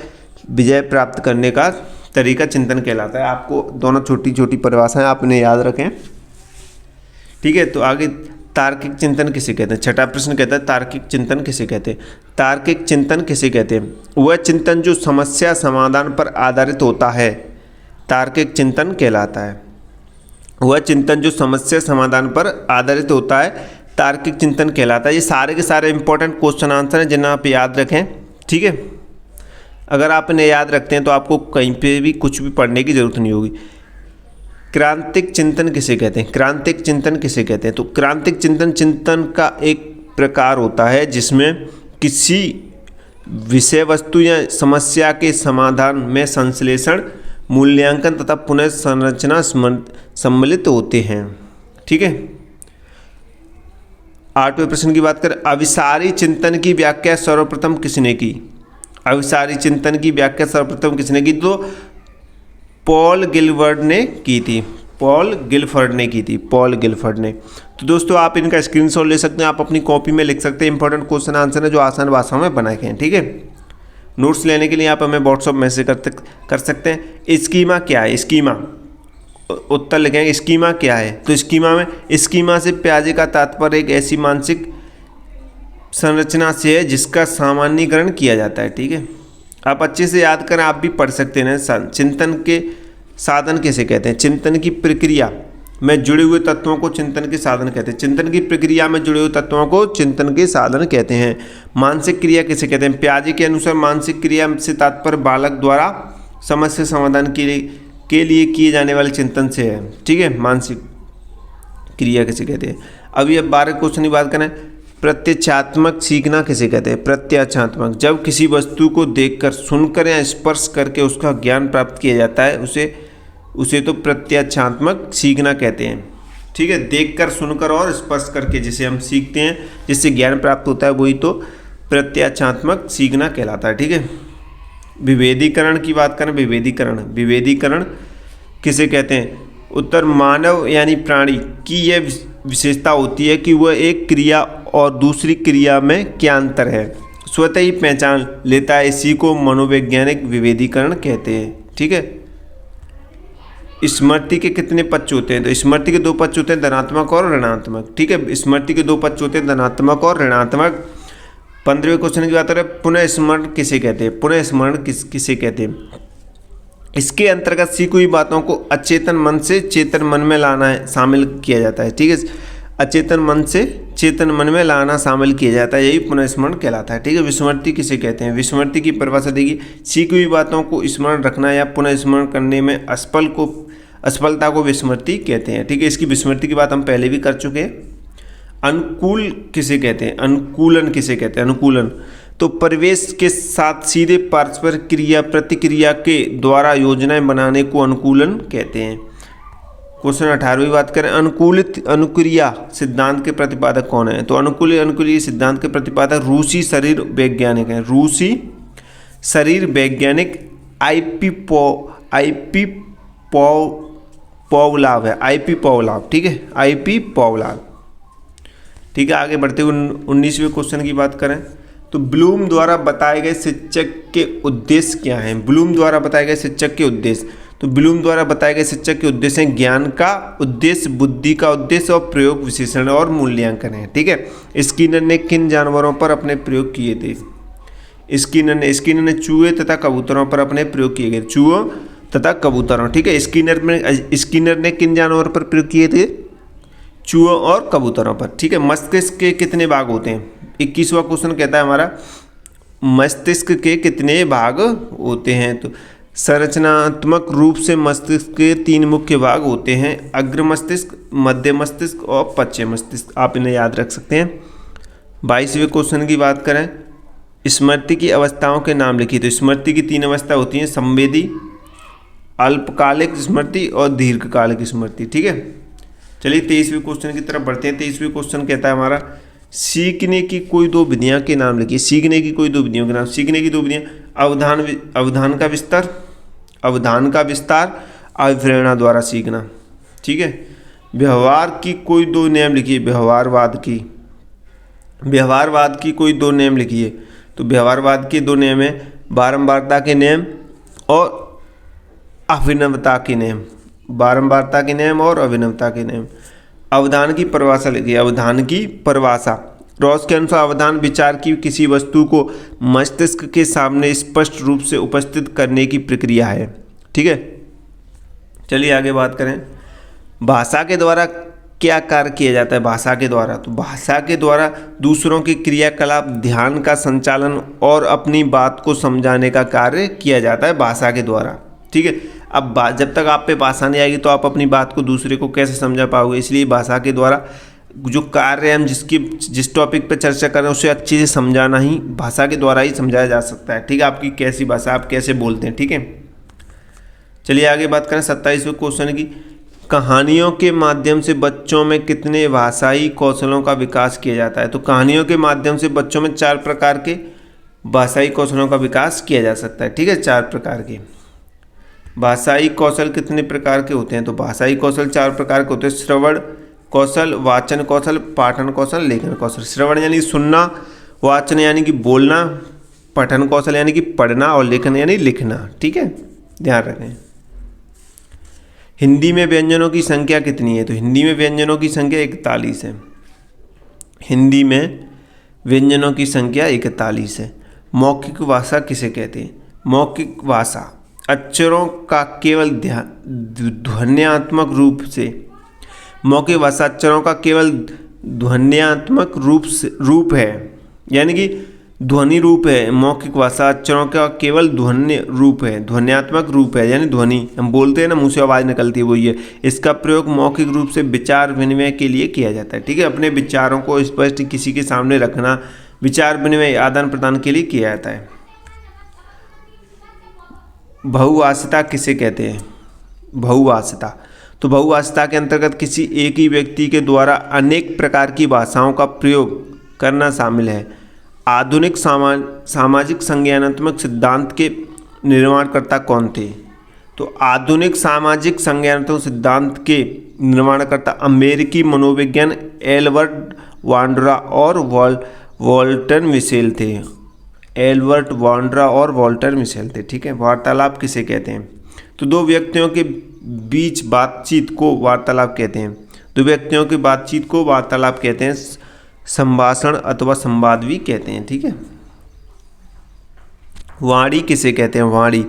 विजय प्राप्त करने का तरीका चिंतन कहलाता है। आपको दोनों छोटी छोटी परिभाषाएं आपने याद रखें। ठीक है, तो आगे तार्किक चिंतन किसे कहते हैं? छठा प्रश्न कहता है तार्किक चिंतन किसे कहते हैं? तार्किक चिंतन किसे कहते हैं? वह चिंतन जो समस्या समाधान पर आधारित होता है तार्किक चिंतन कहलाता है। वह चिंतन जो समस्या समाधान पर आधारित होता है तार्किक चिंतन कहलाता है। ये सारे के सारे इंपॉर्टेंट क्वेश्चन आंसर हैं जिन्हें आप याद रखें। ठीक है, अगर आप इन्हें याद रखते हैं तो आपको कहीं पे भी कुछ भी पढ़ने की ज़रूरत नहीं होगी। क्रांतिक चिंतन किसे कहते हैं? क्रांतिक चिंतन किसे कहते हैं? तो क्रांतिक चिंतन का एक प्रकार होता है जिसमें किसी विषय वस्तु या समस्या के समाधान में संश्लेषण, मूल्यांकन तथा पुनः संरचना सम्मिलित होते हैं। ठीक है, 8वें प्रश्न की बात करें, अविसारी चिंतन की व्याख्या सर्वप्रथम किसने की? अविसारी चिंतन की व्याख्या सर्वप्रथम किसने की? तो पॉल गिलफर्ड ने की थी। पॉल गिलफर्ड ने। तो दोस्तों आप इनका स्क्रीनशॉट ले सकते हैं, आप अपनी कॉपी में लिख सकते हैं। इंपॉर्टेंट क्वेश्चन आंसर है जो आसान भाषा में बनाए गए हैं। ठीक है, नोट्स लेने के लिए आप हमें व्हाट्सअप मैसेज कर सकते हैं। स्कीमा क्या है? स्कीमा उत्तर लिखेंगे, स्कीमा क्या है? तो स्कीमा से प्याजे का तात्पर्य एक ऐसी मानसिक संरचना से है जिसका सामान्यीकरण किया जाता है। ठीक है, आप अच्छे से याद करें, आप भी पढ़ सकते हैं। चिंतन के साधन किसे कहते हैं? चिंतन की प्रक्रिया में जुड़े हुए तत्वों को चिंतन के साधन कहते हैं। चिंतन की प्रक्रिया में जुड़े हुए तत्वों को चिंतन के साधन कहते हैं। मानसिक क्रिया किसे कहते हैं? प्याजे के अनुसार मानसिक क्रिया से तात्पर्य बालक द्वारा समस्या समाधान के लिए किए जाने वाले चिंतन से है। ठीक है, मानसिक क्रिया किसे कहते हैं? अभी अब 12 क्वेश्चन की बात करें, प्रत्यक्षात्मक सीखना किसे कहते हैं? प्रत्यक्षात्मक, जब किसी वस्तु को देखकर, सुनकर या स्पर्श करके उसका ज्ञान प्राप्त किया जाता है उसे तो प्रत्यक्षात्मक सीखना कहते हैं। ठीक है, देखकर, सुनकर और स्पर्श करके जिसे हम सीखते हैं, जिससे ज्ञान प्राप्त होता है, वही तो प्रत्यक्षात्मक सीखना कहलाता है। ठीक है, विभेदीकरण की बात करें, विभेदीकरण किसे कहते हैं? उत्तर, मानव यानी प्राणी की यह विशेषता होती है कि वह एक क्रिया और दूसरी क्रिया में क्या अंतर है स्वतः ही पहचान लेता है। इसी को मनोवैज्ञानिक विभेदीकरण कहते हैं। ठीक है, स्मृति के कितने पक्ष होते हैं? तो स्मृति के 2 पक्ष होते हैं, धनात्मक और ऋणात्मक। ठीक है, स्मृति के 2 पक्ष होते हैं, धनात्मक और ऋणात्मक। 15वें क्वेश्चन की बात करें, पुनः स्मरण किसे कहते हैं? पुनः स्मरण किसे कहते हैं? इसके अंतर्गत सीखी हुई बातों को अचेतन मन से चेतन मन में लाना है, शामिल किया जाता है। ठीक है, अचेतन मन से चेतन मन में लाना शामिल किया जाता है, यही पुनर्स्मरण कहलाता है। ठीक है, विस्मृति किसे कहते हैं? विस्मृति की परिभाषा देखिए, सीखी हुई बातों को स्मरण रखना या पुनर्स्मरण करने में असफलता को विस्मृति कहते हैं। ठीक है, इसकी विस्मृति की बात हम पहले भी कर चुके हैं। अनुकूल किसे कहते हैं? अनुकूलन किसे कहते हैं? अनुकूलन तो परिवेश के साथ सीधे परस्पर क्रिया प्रतिक्रिया के द्वारा योजनाएं बनाने को अनुकूलन कहते हैं। क्वेश्चन 18वीं बात करें, अनुकूलित अनुक्रिया सिद्धांत के प्रतिपादक कौन है? तो अनुकूलित अनुक्रिया सिद्धांत के प्रतिपादक रूसी शरीर वैज्ञानिक हैं। रूसी शरीर वैज्ञानिक आईपी पॉवलाव है। आईपी पॉवलाव, ठीक है, आईपी पॉवलाव। ठीक है, आगे बढ़ते हुए 19वें क्वेश्चन की बात करें तो ब्लूम द्वारा बताए गए शिक्षक के उद्देश्य क्या हैं? ब्लूम द्वारा बताए गए शिक्षक के उद्देश्य, तो ब्लूम द्वारा बताए गए शिक्षक के उद्देश्य हैं ज्ञान का उद्देश्य, बुद्धि का उद्देश्य और प्रयोग विश्लेषण और मूल्यांकन है। ठीक है, स्किनर ने किन जानवरों पर अपने प्रयोग किए थे? स्किनर ने चूहे तथा कबूतरों पर अपने प्रयोग किए गए। चूहों तथा कबूतरों, ठीक है, स्किनर ने किन जानवरों पर प्रयोग किए थे? चूहों और कबूतरों पर। ठीक है, मस्तिष्क के कितने भाग होते हैं? 21वां क्वेश्चन कहता है हमारा मस्तिष्क के कितने भाग होते हैं? तो संरचनात्मक रूप से मस्तिष्क के 3 मुख्य भाग होते हैं, अग्र मस्तिष्क, मध्य मस्तिष्क और पश्चिम मस्तिष्क। आप इन्हें याद रख सकते हैं। 22वें क्वेश्चन की बात करें, स्मृति की अवस्थाओं के नाम लिखिए। तो स्मृति की 3 अवस्था होती हैं, संवेदी, अल्पकालिक स्मृति और दीर्घकालिक स्मृति। ठीक है, चलिए 23वें क्वेश्चन की तरफ बढ़ते हैं। 23वें क्वेश्चन कहता है हमारा सीखने की कोई 2 विधियां के नाम लिखिए। सीखने की कोई 2 विधियों के नाम। सीखने की 2 विधियां, अवधान का विस्तार, अभिप्रेरणा द्वारा सीखना। ठीक है, व्यवहार की कोई 2 नियम लिखिए। व्यवहारवाद की कोई 2 नियम लिखिए। तो व्यवहारवाद के 2 नियम हैं, बारंबारता के नियम और अभिनवता के नियम। बारंबारता के नियम और अभिनवता के नियम। अवधान की परिभाषा लिखिए। अवधान की परिभाषा, रॉस के अनुसार अवधान विचार की किसी वस्तु को मस्तिष्क के सामने स्पष्ट रूप से उपस्थित करने की प्रक्रिया है। ठीक है, चलिए आगे बात करें, भाषा के द्वारा क्या कार्य किया जाता है? भाषा के द्वारा, तो भाषा के द्वारा दूसरों के क्रियाकलाप, ध्यान का संचालन और अपनी बात को समझाने का कार्य किया जाता है भाषा के द्वारा। ठीक है, अब जब तक आप पे भाषा नहीं आएगी तो आप अपनी बात को दूसरे को कैसे समझा पाओगे? इसलिए भाषा के द्वारा जो कार्य हम जिस टॉपिक पे चर्चा कर रहे हैं उसे अच्छे से समझाना ही भाषा के द्वारा ही समझाया जा सकता है। ठीक है, आपकी कैसी भाषा, आप कैसे बोलते हैं। ठीक है, चलिए आगे बात करें 27वें क्वेश्चन की, कहानियों के माध्यम से बच्चों में कितने भाषाई कौशलों का विकास किया जाता है? तो कहानियों के माध्यम से बच्चों में 4 प्रकार के भाषाई कौशलों का विकास किया जा सकता है। ठीक है, 4 प्रकार के भाषाई कौशल कितने प्रकार के होते हैं? तो भाषाई कौशल 4 प्रकार के होते हैं, श्रवण कौशल, वाचन कौशल, पाठन कौशल, लेखन कौशल। श्रवण यानी सुनना, वाचन यानी कि बोलना, पठन कौशल यानी कि पढ़ना और लेखन यानी लिखना। ठीक है, ध्यान रखें। हिंदी में व्यंजनों की संख्या कितनी है? तो हिंदी में व्यंजनों की संख्या 41 है। हिंदी में व्यंजनों की संख्या 41 है। मौखिक भाषा किसे कहते हैं? मौखिक भाषा अक्षरों का केवल ध्वन्यात्मक रूप से, मौखिक भाषा अक्षरों का केवल ध्वन्यात्मक रूप है, यानी कि ध्वनि रूप है। मौखिक भाषा अक्षरों का केवल ध्वन्य रूप है, ध्वन्यात्मक रूप है, यानी ध्वनि हम बोलते हैं ना, मुंह से आवाज़ निकलती है, वही है। इसका प्रयोग मौखिक रूप से विचार विनिमय के लिए किया जाता है। ठीक है, अपने विचारों को स्पष्ट किसी के सामने रखना, विचार विनिमय आदान प्रदान के लिए किया जाता है। बहुभाषिता किसे कहते हैं? बहुभाषिता, तो बहुभाषिता के अंतर्गत किसी एक ही व्यक्ति के द्वारा अनेक प्रकार की भाषाओं का प्रयोग करना शामिल है। आधुनिक सामाजिक संज्ञानात्मक सिद्धांत के निर्माणकर्ता कौन थे? तो आधुनिक सामाजिक संज्ञानात्मक सिद्धांत के निर्माणकर्ता अमेरिकी मनोविज्ञान एल्बर्ट वांड्रा और वॉल्टर मिशेल थे। एल्बर्ट वांड्रा और वॉल्टर मिशेल थे। ठीक है, वार्तालाप किसे कहते हैं? तो 2 व्यक्तियों के बीच बातचीत को वार्तालाप कहते हैं। 2 व्यक्तियों की बातचीत को वार्तालाप कहते हैं, संभाषण अथवा संवाद भी कहते हैं। ठीक है, वाणी किसे कहते हैं? वाणी,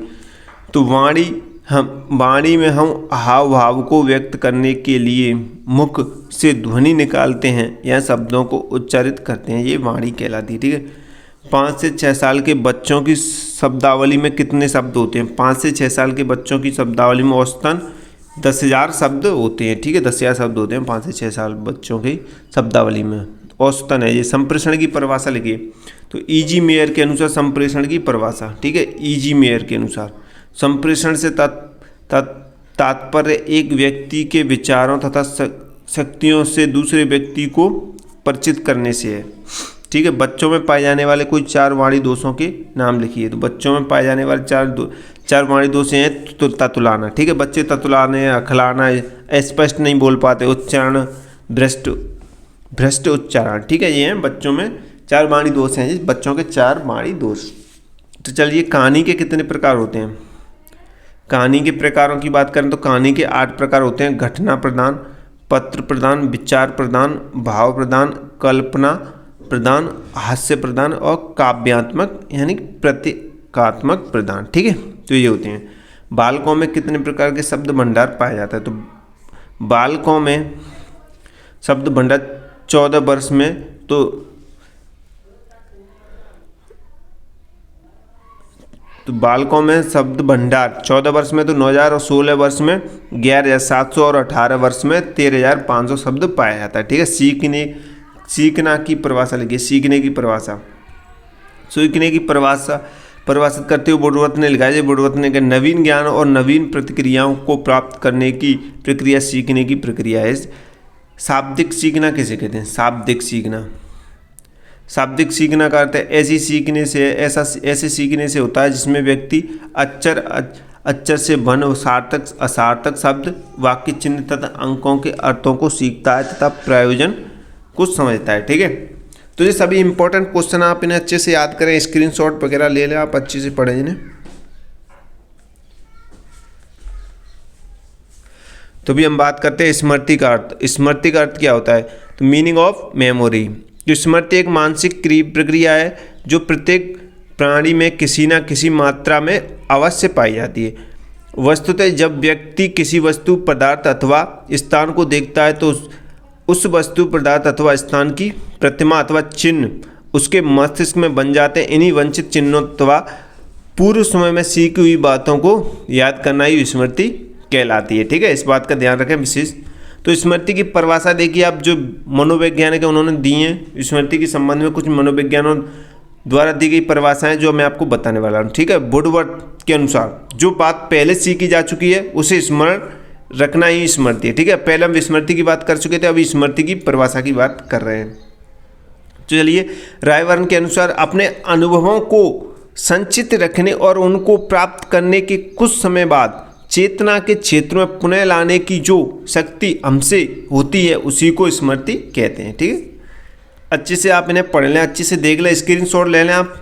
तो वाणी हम वाणी में हम हाव भाव को व्यक्त करने के लिए मुख से ध्वनि निकालते हैं या शब्दों को उच्चारित करते हैं, ये वाणी कहलाती है। ठीक है, 5 से 6 साल के बच्चों की शब्दावली में कितने शब्द होते हैं? 5 से 6 साल के बच्चों की शब्दावली में औसतन 10,000 शब्द होते हैं। ठीक है, 10,000 शब्द होते हैं 5 से 6 साल बच्चों की शब्दावली में, औसतन है ये। संप्रेषण की परिभाषा लिखिए, तो ईजी मेयर के अनुसार संप्रेषण की परिभाषा, ठीक है, ईजी मेयर के अनुसार संप्रेषण से तात्पर्य एक व्यक्ति के विचारों तथा शक्तियों से दूसरे व्यक्ति को परिचित करने से है। ठीक है, बच्चों में पाए जाने वाले कोई 4 वाणी दोषों के नाम लिखिए। तो बच्चों में पाए जाने वाले 4 वाणी दोष हैं। तो ततुलाना, ठीक है, बच्चे ततुलाने, अखलाना, स्पष्ट नहीं बोल पाते, उच्चारण भ्रष्ट उच्चारण। ठीक है, ये हैं बच्चों में 4 वाणी दोष हैं, बच्चों के 4 वाणी दोष। तो चलिए, कहानी के कितने प्रकार होते हैं? कहानी के प्रकारों की बात करें तो कहानी के 8 प्रकार होते हैं। घटना प्रधान, पत्र प्रधान, विचार प्रधान, भाव प्रधान, कल्पना प्रधान, हास्य प्रधान और काव्यात्मक यानी प्रतीकात्मक प्रधान। ठीक है, तो ये होते हैं। बालकों में कितने प्रकार के शब्द भंडार पाया जाता है? तो बालकों में शब्द भंडार 14 वर्ष में तो बालकों में शब्द भंडार 14 वर्ष में तो 9,000 और 16 वर्ष में 11,700 और 18 वर्ष में 13,500 शब्द पाया जाता है। ठीक है, सीखना की परिभाषा लिखिए। सीखने की परिभाषा, सीखने की परिभाषित करते हुए बुडवर्थ ने लिखा है। बुडवर्थ ने कहा, नवीन ज्ञान और नवीन प्रतिक्रियाओं को प्राप्त करने की प्रक्रिया सीखने की प्रक्रिया है। शाब्दिक सीखना किसे कहते हैं? शाब्दिक सीखना, शाब्दिक सीखना का अर्थ है ऐसे सीखने से होता है जिसमें व्यक्ति अक्षर से बन सार्थक असार्थक शब्द, वाक्य चिन्ह तथा अंकों के अर्थों को सीखता है तथा प्रयोजन को समझता है। ठीक है, तो ये सभी इंपॉर्टेंट क्वेश्चन आप इन्हें अच्छे से याद करें, स्क्रीनशॉट वगैरह ले लें, आप अच्छे से पढ़ें इन्हें। तो भी हम बात करते हैं स्मृति का अर्थ। स्मृति का अर्थ क्या होता है? तो मीनिंग ऑफ मेमोरी। जो स्मृति एक मानसिक प्रक्रिया है जो प्रत्येक प्राणी में किसी न किसी मात्रा में अवश्य पाई जाती है। वस्तुतः जब व्यक्ति किसी वस्तु, पदार्थ अथवा स्थान को देखता है तो उस वस्तु, पदार्थ अथवा स्थान की प्रतिमा अथवा चिन्ह उसके मस्तिष्क में बन जाते हैं। इन्हीं वंचित चिन्हों अथवा पूर्व समय में सीखी हुई बातों को याद करना ही स्मृति कहलाती है। ठीक है, इस बात का ध्यान रखें विशेष। तो स्मृति की परिभाषा देखिए आप, जो मनोवैज्ञानिक है उन्होंने दी हैं स्मृति के संबंध में कुछ मनोविज्ञानों द्वारा दी गई परिभाषाएं जो मैं आपको बताने वाला हूँ। ठीक है, वुडवर्थ के अनुसार जो बात पहले सीखी जा चुकी है उसे स्मरण रखना ही स्मृति है। ठीक है, पहले हम स्मृति की बात कर चुके थे, अभी स्मृति की परिभाषा की बात कर रहे हैं। तो चलिए, रायवर्न के अनुसार अपने अनुभवों को संचित रखने और उनको प्राप्त करने के कुछ समय बाद चेतना के क्षेत्र में पुनः लाने की जो शक्ति हमसे होती है उसी को स्मृति कहते हैं। ठीक है, अच्छे से आप इन्हें पढ़ लें, अच्छे से देख लें, स्क्रीनशॉट ले लें आप।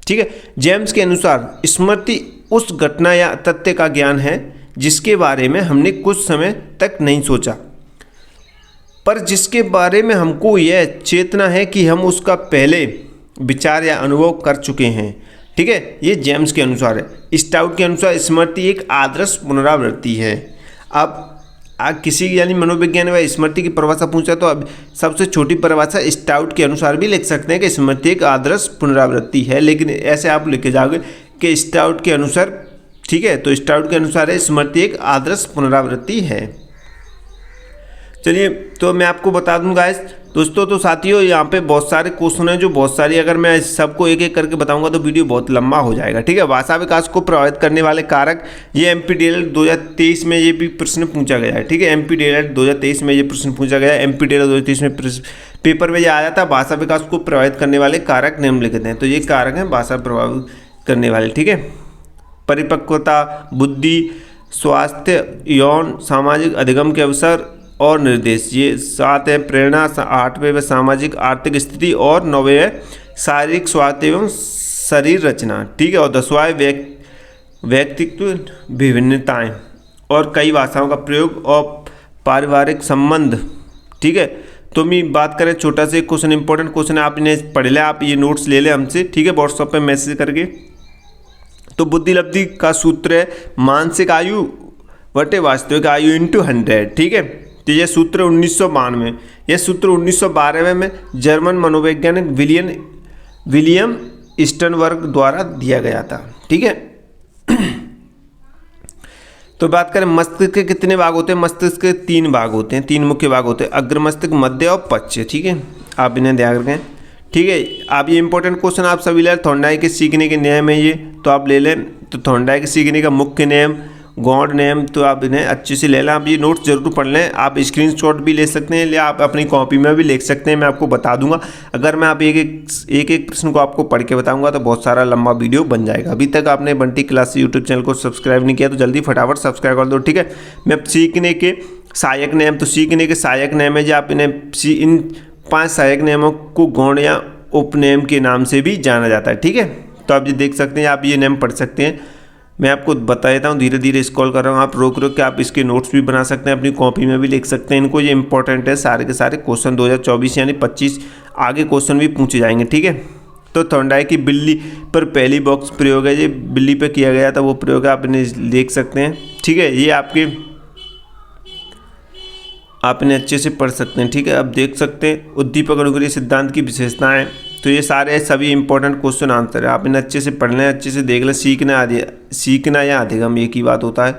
ठीक है, जेम्स के अनुसार स्मृति उस घटना या तथ्य का ज्ञान है जिसके बारे में हमने कुछ समय तक नहीं सोचा, पर जिसके बारे में हमको यह चेतना है कि हम उसका पहले विचार या अनुभव कर चुके हैं। ठीक है, ये जेम्स के अनुसार है। स्टाउट के अनुसार स्मृति एक आदर्श पुनरावृत्ति है। अब किसी यानी मनोविज्ञान व स्मृति की परिभाषा पूछा तो अब सबसे छोटी परिभाषा स्टाउट के अनुसार भी लिख सकते हैं कि स्मृति एक आदर्श पुनरावृत्ति है, लेकिन ऐसे आप लिखे जाओगे कि स्टाउट के अनुसार। ठीक है, तो स्टाउट के अनुसार स्मृति एक आदर्श पुनरावृत्ति है। चलिए, तो मैं आपको बता दूं गाइस दोस्तों, तो साथियों यहाँ पे बहुत सारे क्वेश्चन हैं जो बहुत सारी, अगर मैं सबको एक एक करके बताऊंगा तो वीडियो बहुत लंबा हो जाएगा। ठीक है, भाषा विकास को प्रभावित करने वाले कारक, ये MPDLED 2023 में ये भी प्रश्न पूछा गया है। ठीक है, MPDLED 2023 में ये प्रश्न पूछा गया है। MPDLED 2023 में पेपर में ये आया था, भाषा विकास को प्रभावित करने वाले कारक निम्नलिखित हैं। तो ये कारक हैं भाषा प्रभावित करने वाले। ठीक है, परिपक्वता, बुद्धि, स्वास्थ्य, यौन, सामाजिक अधिगम के अवसर और निर्देश, ये 7 है। प्रेरणा, 8वें व सामाजिक आर्थिक स्थिति और 9वें है शारीरिक स्वास्थ्य एवं शरीर रचना। ठीक है, और 10वां है व्यक्तित्व विभिन्नताएं और कई भाषाओं का प्रयोग और पारिवारिक संबंध। ठीक है, तो मैं बात करें छोटा सा क्वेश्चन, इंपॉर्टेंट क्वेश्चन है, आप इन्हें पढ़ लें, आप ये नोट्स ले लें हमसे। ठीक है, व्हाट्सएप पे मैसेज करके। तो बुद्धिलब्धि का सूत्र है मानसिक आयु बटे वास्तविक आयु इंटू 100, ठीक है। तो ये सूत्र 1992, यह सूत्र 1912 में जर्मन मनोवैज्ञानिक विलियम स्टर्नबर्ग द्वारा दिया गया था, ठीक है। तो बात करें मस्तिष्क के कितने भाग होते हैं, मस्तिष्क के 3 भाग होते हैं, 3 मुख्य भाग होते हैं, अग्र मस्तिष्क, मध्य और पश्च, ठीक है। आप इन्हें ध्यान रखें, ठीक है। आप ये इंपॉर्टेंट क्वेश्चन आप सभी ले, थॉर्नडाइक के सीखने के नियम है ये, तो आप ले लें। तो थॉर्नडाइक के सीखने का मुख्य नियम, गॉड नेम, तो आप इन्हें अच्छे से ले लें। आप ये नोट्स जरूर पढ़ लें, आप स्क्रीनशॉट भी ले सकते हैं या आप अपनी कॉपी में भी लिख सकते हैं, मैं आपको बता दूंगा। अगर मैं आप एक प्रश्न को आपको पढ़ के बताऊंगा तो बहुत सारा लंबा वीडियो बन जाएगा। अभी तक आपने बंटी क्लासेस यूट्यूब चैनल को सब्सक्राइब नहीं किया तो जल्दी फटाफट सब्सक्राइब कर दो, ठीक है। मैं सीखने के सहायक नियम, तो सीखने के सहायक नियम है जो आप इन्हें इन 5 सहायक नियमों को गौण या उपनियम के नाम से भी जाना जाता है, ठीक है। तो आप ये देख सकते हैं, आप ये नियम पढ़ सकते हैं। मैं आपको बता देता हूँ, धीरे धीरे स्क्रॉल कर रहा हूँ, आप रोक के आप इसके नोट्स भी बना सकते हैं, अपनी कॉपी में भी लिख सकते हैं इनको। ये इंपॉर्टेंट है, सारे के सारे क्वेश्चन 2024 यानी 25 आगे क्वेश्चन भी पूछे जाएंगे, ठीक है। तो थॉर्नडाइक की बिल्ली पर पहली बॉक्स प्रयोग है, ये बिल्ली पे किया गया था वो प्रयोग है, आप इन्हें देख सकते हैं, ठीक है। ये आप इन्हें अच्छे से पढ़ सकते हैं, ठीक है। आप देख सकते हैं उद्दीपक अनुक्रिया सिद्धांत की विशेषताएं, तो ये सारे सभी इंपॉर्टेंट क्वेश्चन आंसर है, आप इन्हें अच्छे से पढ़ लें, अच्छे से देख लें। सीखना या अधिगम एक ही बात होता है,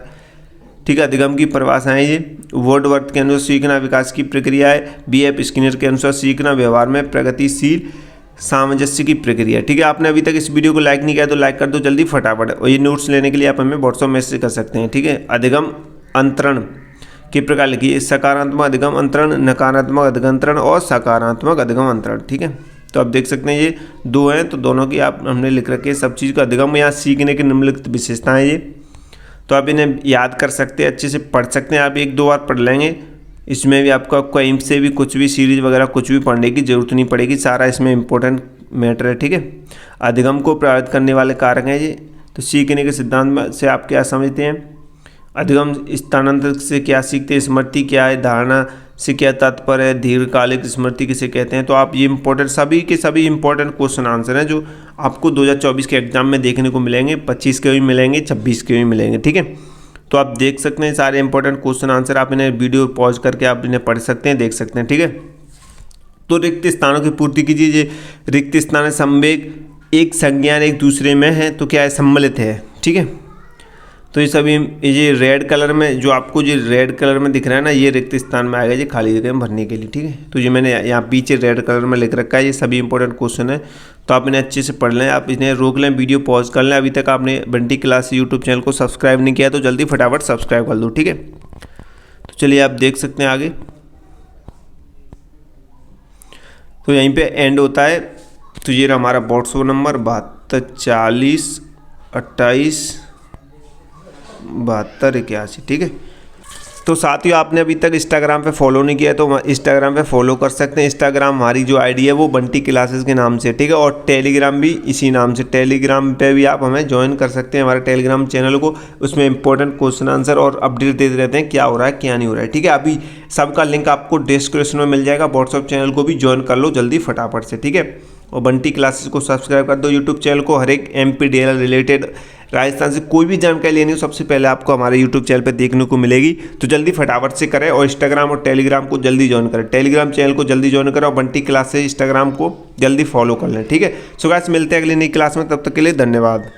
ठीक है। अधिगम की परिभाषाएं ये वर्डवर्थ के अनुसार सीखना विकास की प्रक्रिया है, B.F. स्किनर के अनुसार सीखना व्यवहार में प्रगतिशील सामंजस्य की प्रक्रिया, ठीक है। आपने अभी तक इस वीडियो को लाइक नहीं किया तो लाइक कर दो जल्दी फटाफट, और ये नोट्स लेने के लिए आप हमें व्हाट्सएप मैसेज कर सकते हैं, ठीक है। अधिगम अंतरण के प्रकार लिखिए, सकारात्मक अधिगम अंतरण, नकारात्मक अधिगम अंतरण और सकारात्मक अधिगम अंतरण, ठीक है। तो आप देख सकते हैं ये 2 हैं, तो दोनों की आप हमने लिख रखी है सब चीज़ का अधिगम या सीखने की निम्नलिखित विशेषताएं ये, तो आप इन्हें याद कर सकते हैं, अच्छे से पढ़ सकते हैं। आप 1-2 बार पढ़ लेंगे, इसमें भी आपका कहीं से भी कुछ भी सीरीज वगैरह कुछ भी पढ़ने की जरूरत नहीं पड़ेगी, सारा इसमें इंपॉर्टेंट मैटर है, ठीक है। अधिगम को प्रभावित करने वाले कारक हैं ये, तो सीखने के सिद्धांत से आप क्या समझते हैं, अधिगम स्थानांतर से क्या सीखते हैं, स्मृति क्या है, धारणा से क्या तात्पर्य है, दीर्घकालिक स्मृति किसे कहते हैं। तो आप ये इंपॉर्टेंट सभी के सभी इंपॉर्टेंट क्वेश्चन आंसर हैं जो आपको 2024 के एग्जाम में देखने को मिलेंगे, 25 के भी मिलेंगे, 26 के भी मिलेंगे, ठीक है। तो आप देख सकते हैं सारे इंपॉर्टेंट क्वेश्चन आंसर, आप इन्हें वीडियो पॉज करके आप इन्हें पढ़ सकते हैं, देख सकते हैं, ठीक है। तो रिक्त स्थानों की पूर्ति कीजिए, रिक्त स्थान संवेग एक संज्ञान एक दूसरे में है तो क्या है, सम्मिलित है, ठीक है। तो ये सभी ये रेड कलर में जो आपको जो रेड कलर में दिख रहा है ना, ये रिक्त स्थान में आएगा, ये खाली जगह में भरने के लिए, ठीक है। तो ये मैंने यहाँ पीछे रेड कलर में लिख रखा है, ये सभी इंपॉर्टेंट क्वेश्चन है, तो आप इन्हें अच्छे से पढ़ लें, आप इन्हें रोक लें, वीडियो पॉज कर लें। अभी तक आपने बंटी क्लास यूट्यूब चैनल को सब्सक्राइब नहीं किया तो जल्दी फटाफट सब्सक्राइब कर दो, ठीक है। तो चलिए आप देख सकते हैं आगे, तो यहीं पर एंड होता है। तो ये हमारा व्हाट्सएप नंबर 72 40 28 72 81, ठीक है। तो साथियों आपने अभी तक इंस्टाग्राम पे फॉलो नहीं किया तो इंस्टाग्राम पे फॉलो कर सकते हैं। इंस्टाग्राम हमारी जो आईडी है वो बंटी क्लासेस के नाम से, ठीक है। और टेलीग्राम भी इसी नाम से, टेलीग्राम पे भी आप हमें ज्वाइन कर सकते हैं, हमारे टेलीग्राम चैनल को। उसमें इंपॉर्टेंट क्वेश्चन आंसर और अपडेट देते रहते हैं, क्या हो रहा है क्या नहीं हो रहा है, ठीक है। अभी सबका लिंक आपको डिस्क्रिप्शन में मिल जाएगा, व्हाट्सअप चैनल को भी ज्वाइन कर लो जल्दी फटाफट से, ठीक है। और बंटी क्लासेस को सब्सक्राइब कर दो यूट्यूब चैनल को। हर एक MPDL रिलेटेड राजस्थान से कोई भी जानकारी लेनी हो सबसे पहले आपको हमारे यूट्यूब चैनल पे देखने को मिलेगी, तो जल्दी फटाफट से करें। और इंस्टाग्राम और टेलीग्राम को जल्दी ज्वाइन करें, टेलीग्राम चैनल को जल्दी ज्वाइन करें और बंटी क्लास से इंस्टाग्राम को जल्दी फॉलो कर लें, ठीक है। सो गाइस मिलते हैं अगली नई क्लास में, तब तक के लिए धन्यवाद।